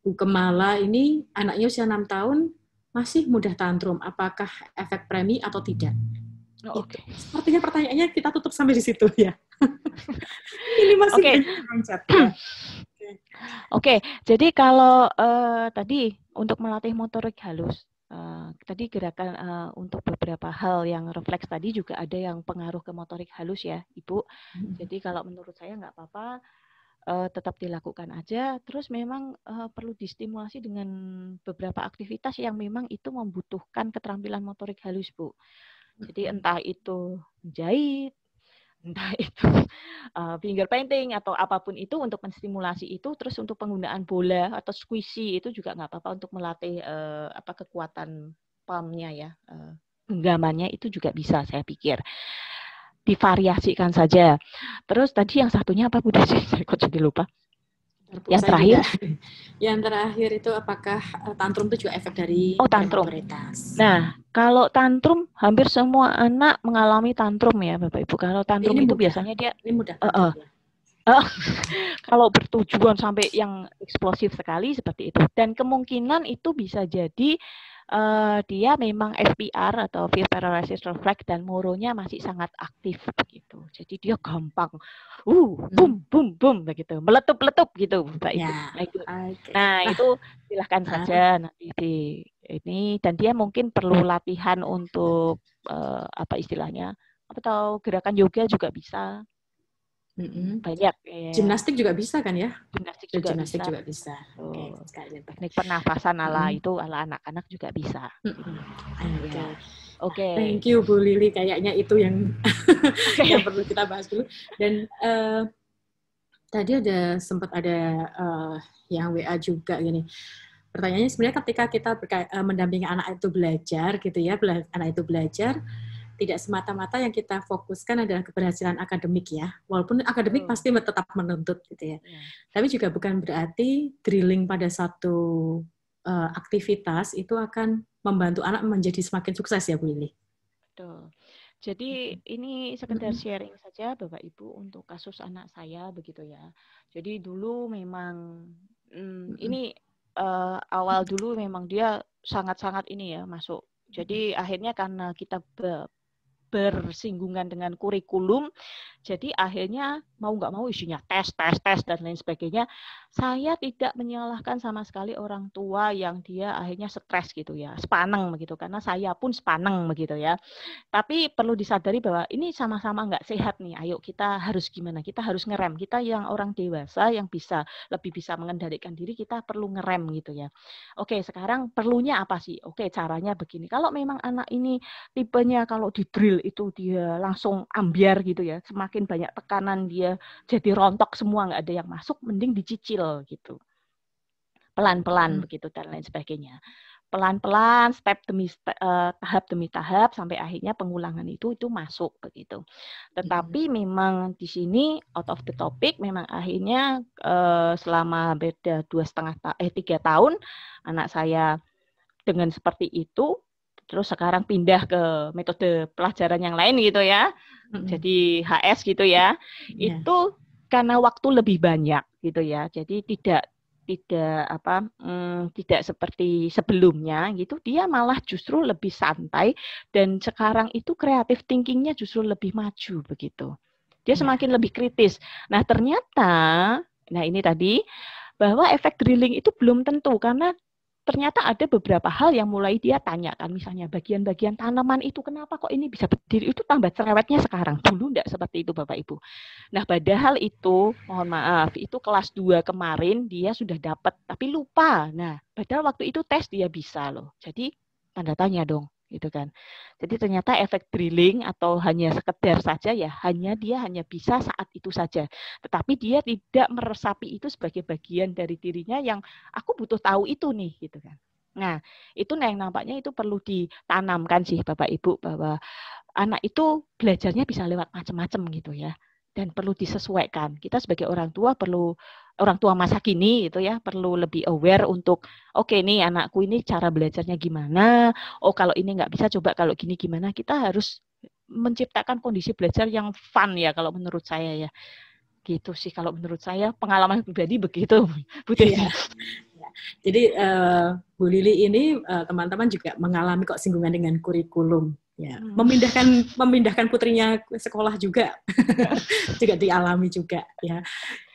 Bu Kemala ini anaknya usia 6 tahun, masih mudah tantrum, apakah efek premi atau tidak? Oke. Sepertinya pertanyaannya kita tutup sampai di situ ya. Ini masih loncat. Oke, jadi kalau tadi untuk melatih motorik halus, tadi gerakan untuk beberapa hal yang refleks tadi juga ada yang pengaruh ke motorik halus ya, Ibu. Jadi kalau menurut saya nggak apa-apa, tetap dilakukan aja. Terus memang perlu distimulasi dengan beberapa aktivitas yang memang itu membutuhkan keterampilan motorik halus, Bu. Jadi entah itu jahit, entah itu finger painting atau apapun itu untuk menstimulasi itu. Terus untuk penggunaan bola atau squishy itu juga nggak apa-apa untuk melatih kekuatan palmnya ya, genggamannya itu juga bisa saya pikir. Divariasikan saja. Terus tadi yang satunya apa Bu Desi? Saya kok jadi lupa. Yang terakhir? Yang terakhir itu apakah tantrum itu juga efek dari tantrum. Nah, kalau tantrum hampir semua anak mengalami tantrum ya Bapak Ibu. Kalau tantrum ini itu mudah. Biasanya dia ini mudah. Kalau bertujuan sampai yang eksplosif sekali seperti itu. Dan kemungkinan itu bisa jadi dia memang FPR atau Fibrillar Reflex dan moronya masih sangat aktif begitu. Jadi dia gampang boom boom boom begitu, meletup-letup gitu Mbak Ibu. Nah, itu silahkan saja nanti Ini dan dia mungkin perlu latihan untuk apa istilahnya, atau gerakan yoga juga bisa. Banyak ya. Gimnastik juga bisa kan ya? Gimnastik juga bisa. Oke, teknik pernafasan ala itu ala anak-anak juga bisa. Oke. Thank you Bu Lili, kayaknya itu yang yang perlu kita bahas dulu. Dan tadi sempat ada yang WA juga gini. Pertanyaannya sebenarnya ketika kita mendampingi anak itu belajar gitu ya, anak itu belajar, tidak semata-mata yang kita fokuskan adalah keberhasilan akademik ya. Walaupun akademik pasti tetap menuntut gitu ya. Tapi juga bukan berarti drilling pada satu aktivitas itu akan membantu anak menjadi semakin sukses ya Bu Lili. Betul. Jadi ini sekedar sharing saja Bapak Ibu untuk kasus anak saya begitu ya. Jadi dulu memang ini awal dulu memang dia sangat-sangat ini ya masuk. Jadi akhirnya karena kita bersinggungan dengan kurikulum, jadi akhirnya mau nggak mau isinya tes dan lain sebagainya. Saya tidak menyalahkan sama sekali orang tua yang dia akhirnya stres gitu ya, sepaneng begitu, karena saya pun sepaneng begitu ya. Tapi perlu disadari bahwa ini sama-sama nggak sehat nih. Ayo kita harus gimana? Kita harus ngerem. Kita yang orang dewasa yang lebih bisa mengendalikan diri, kita perlu ngerem gitu ya. Oke, sekarang perlunya apa sih? Oke, caranya begini. Kalau memang anak ini tipenya kalau di drill itu dia langsung ambiar gitu ya, semakin banyak tekanan dia jadi rontok semua, nggak ada yang masuk, mending dicicil gitu, pelan-pelan begitu dan lain sebagainya, pelan-pelan, tahap demi tahap sampai akhirnya pengulangan itu masuk begitu. Tetapi memang di sini out of the topic, memang akhirnya selama beda 3 tahun anak saya dengan seperti itu. Terus sekarang pindah ke metode pelajaran yang lain gitu ya. Jadi HS gitu ya. Itu karena waktu lebih banyak gitu ya. Jadi tidak seperti sebelumnya gitu. Dia malah justru lebih santai dan sekarang itu creative thinking-nya justru lebih maju begitu. Dia semakin lebih kritis. Nah, ternyata ini tadi bahwa efek drilling itu belum tentu, karena ternyata ada beberapa hal yang mulai dia tanyakan, misalnya bagian-bagian tanaman itu kenapa kok ini bisa berdiri, itu tambah cerewetnya sekarang. Dulu enggak seperti itu Bapak Ibu. Nah, padahal itu, mohon maaf, itu kelas 2 kemarin dia sudah dapat, tapi lupa. Nah, padahal waktu itu tes dia bisa loh. Jadi, tanda tanya dong, gitu kan. Jadi ternyata efek drilling atau hanya sekedar saja ya, dia hanya bisa saat itu saja. Tetapi dia tidak meresapi itu sebagai bagian dari dirinya yang aku butuh tahu itu nih, gitu kan. Nah, itu yang nampaknya itu perlu ditanamkan sih Bapak Ibu, bahwa anak itu belajarnya bisa lewat macam-macam gitu ya. Dan perlu disesuaikan. Kita sebagai orang tua masa kini gitu ya, perlu lebih aware untuk oke nih anakku ini cara belajarnya gimana. Oh, kalau ini nggak bisa, coba kalau gini gimana. Kita harus menciptakan kondisi belajar yang fun ya kalau menurut saya ya. Gitu sih kalau menurut saya, pengalaman pribadi begitu Bu Desi. Jadi Bu Lili ini teman-teman juga mengalami kok singgungan dengan kurikulum. Ya, memindahkan putrinya ke sekolah juga juga dialami juga ya.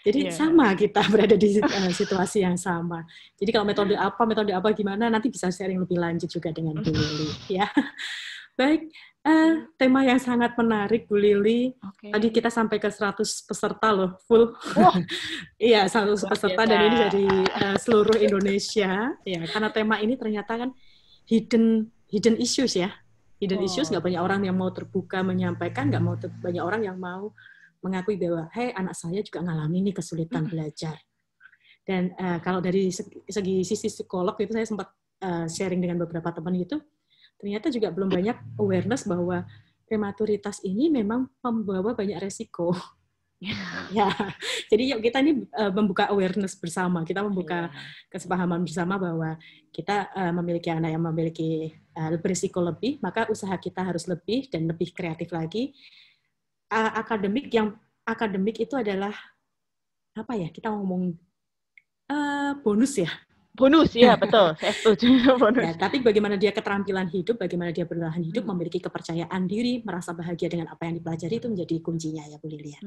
Jadi sama, kita berada di situasi yang sama. Jadi kalau metode apa gimana, nanti bisa sharing lebih lanjut juga dengan Bu Lili ya. Baik, tema yang sangat menarik Bu Lili. Tadi kita sampai ke 100 peserta loh, full. Iya, 100 peserta dan ini dari seluruh Indonesia ya. Karena tema ini ternyata kan hidden issues ya. Hidden issues, nggak banyak orang yang mau terbuka menyampaikan, nggak mau banyak orang yang mau mengakui bahwa, hey, anak saya juga ngalami nih kesulitan belajar. Dan kalau dari segi sisi psikolog itu saya sempat sharing dengan beberapa teman gitu, ternyata juga belum banyak awareness bahwa prematuritas ini memang membawa banyak resiko. Ya, jadi yuk kita ini membuka awareness bersama, kita membuka kesepahaman bersama bahwa kita memiliki anak yang memiliki berisiko lebih, maka usaha kita harus lebih dan lebih kreatif lagi. Akademik itu adalah apa ya? Kita ngomong bonus ya. Bonus ya, betul. Saya setuju. Bonus. Ya, tapi bagaimana dia keterampilan hidup, bagaimana dia bertahan hidup, memiliki kepercayaan diri, merasa bahagia dengan apa yang dipelajari, itu menjadi kuncinya ya Bu Lili.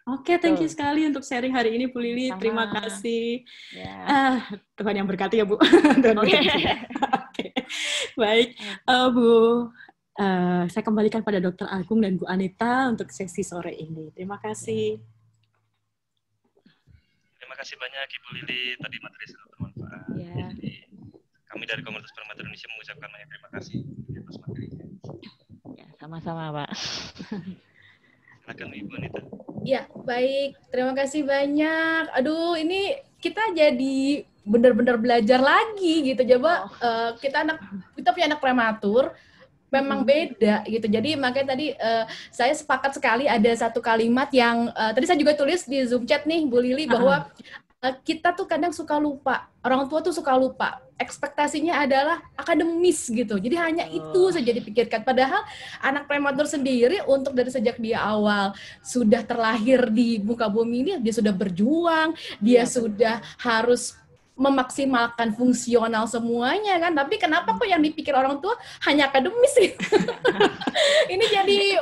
Oke, thank you sekali untuk sharing hari ini Bu Lili. Terima kasih. Tuhan yang berkati ya Bu. Oke. Baik, Bu. Saya kembalikan pada Dr. Agung dan Bu Anita untuk sesi sore ini. Terima kasih. Terima kasih banyak Ibu Lili, tadi materi sangat bermanfaat. Ya. Jadi, kami dari Komunitas Prematur Indonesia mengucapkan banyak terima kasih atas materinya. Ya, sama-sama, Pak. Silakan Ibu Anita. Ya, baik. Terima kasih banyak. Aduh, ini kita jadi benar-benar belajar lagi gitu. Coba kita punya anak prematur, memang beda gitu. Jadi makanya tadi saya sepakat sekali ada satu kalimat yang tadi saya juga tulis di Zoom chat nih, Bu Lili, bahwa kita tuh kadang suka lupa. Orang tua tuh suka lupa. Ekspektasinya adalah akademis gitu. Jadi hanya itu saja dipikirkan. Padahal anak prematur sendiri untuk dari sejak dia awal sudah terlahir di muka bumi ini, dia sudah berjuang, dia sudah harus memaksimalkan fungsional semuanya kan, tapi kenapa kok yang dipikir orang tua hanya akademis sih? Ini jadi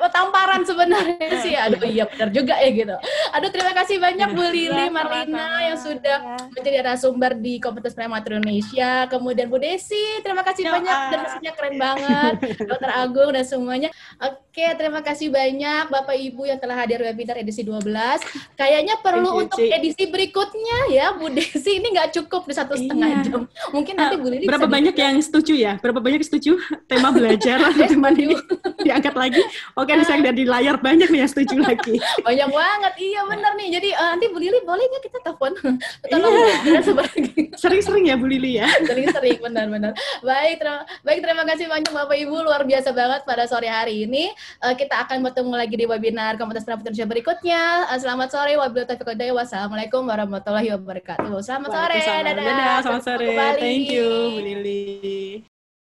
tamparan sebenarnya sih. Aduh iya benar juga ya gitu. Aduh terima kasih banyak Bu Lili, Marlina yang sudah menjadi narasumber di Komunitas Prematur Indonesia. Kemudian Bu Desi, terima kasih banyak dan mesinnya keren banget. Dr. Agung dan semuanya. Oke, terima kasih banyak Bapak Ibu yang telah hadir webinar edisi 12. Kayaknya perlu untuk edisi berikutnya ya Bu Desi. Ini nggak cukup di 1,5 jam. Mungkin nanti Bu Lili berapa banyak yang setuju ya? Berapa banyak setuju tema belajar tema ini diangkat lagi? Oke, saya lihat di layar banyak nih yang setuju lagi. Banyak banget, iya benar nih. Jadi nanti Bu Lili boleh nggak kita telepon? Sering-sering ya Bu Lili ya? Sering-sering, benar-benar. Baik, terima kasih banyak Bapak Ibu, luar biasa banget pada sore hari ini. Kita akan bertemu lagi di webinar Komunitas Prematur Indonesia berikutnya. Selamat sore, wabillahi taufiq wal hidayah. Wassalamualaikum warahmatullahi wabarakatuh. Selamat sore, dadah. Selamat sore, thank you Bu Lili.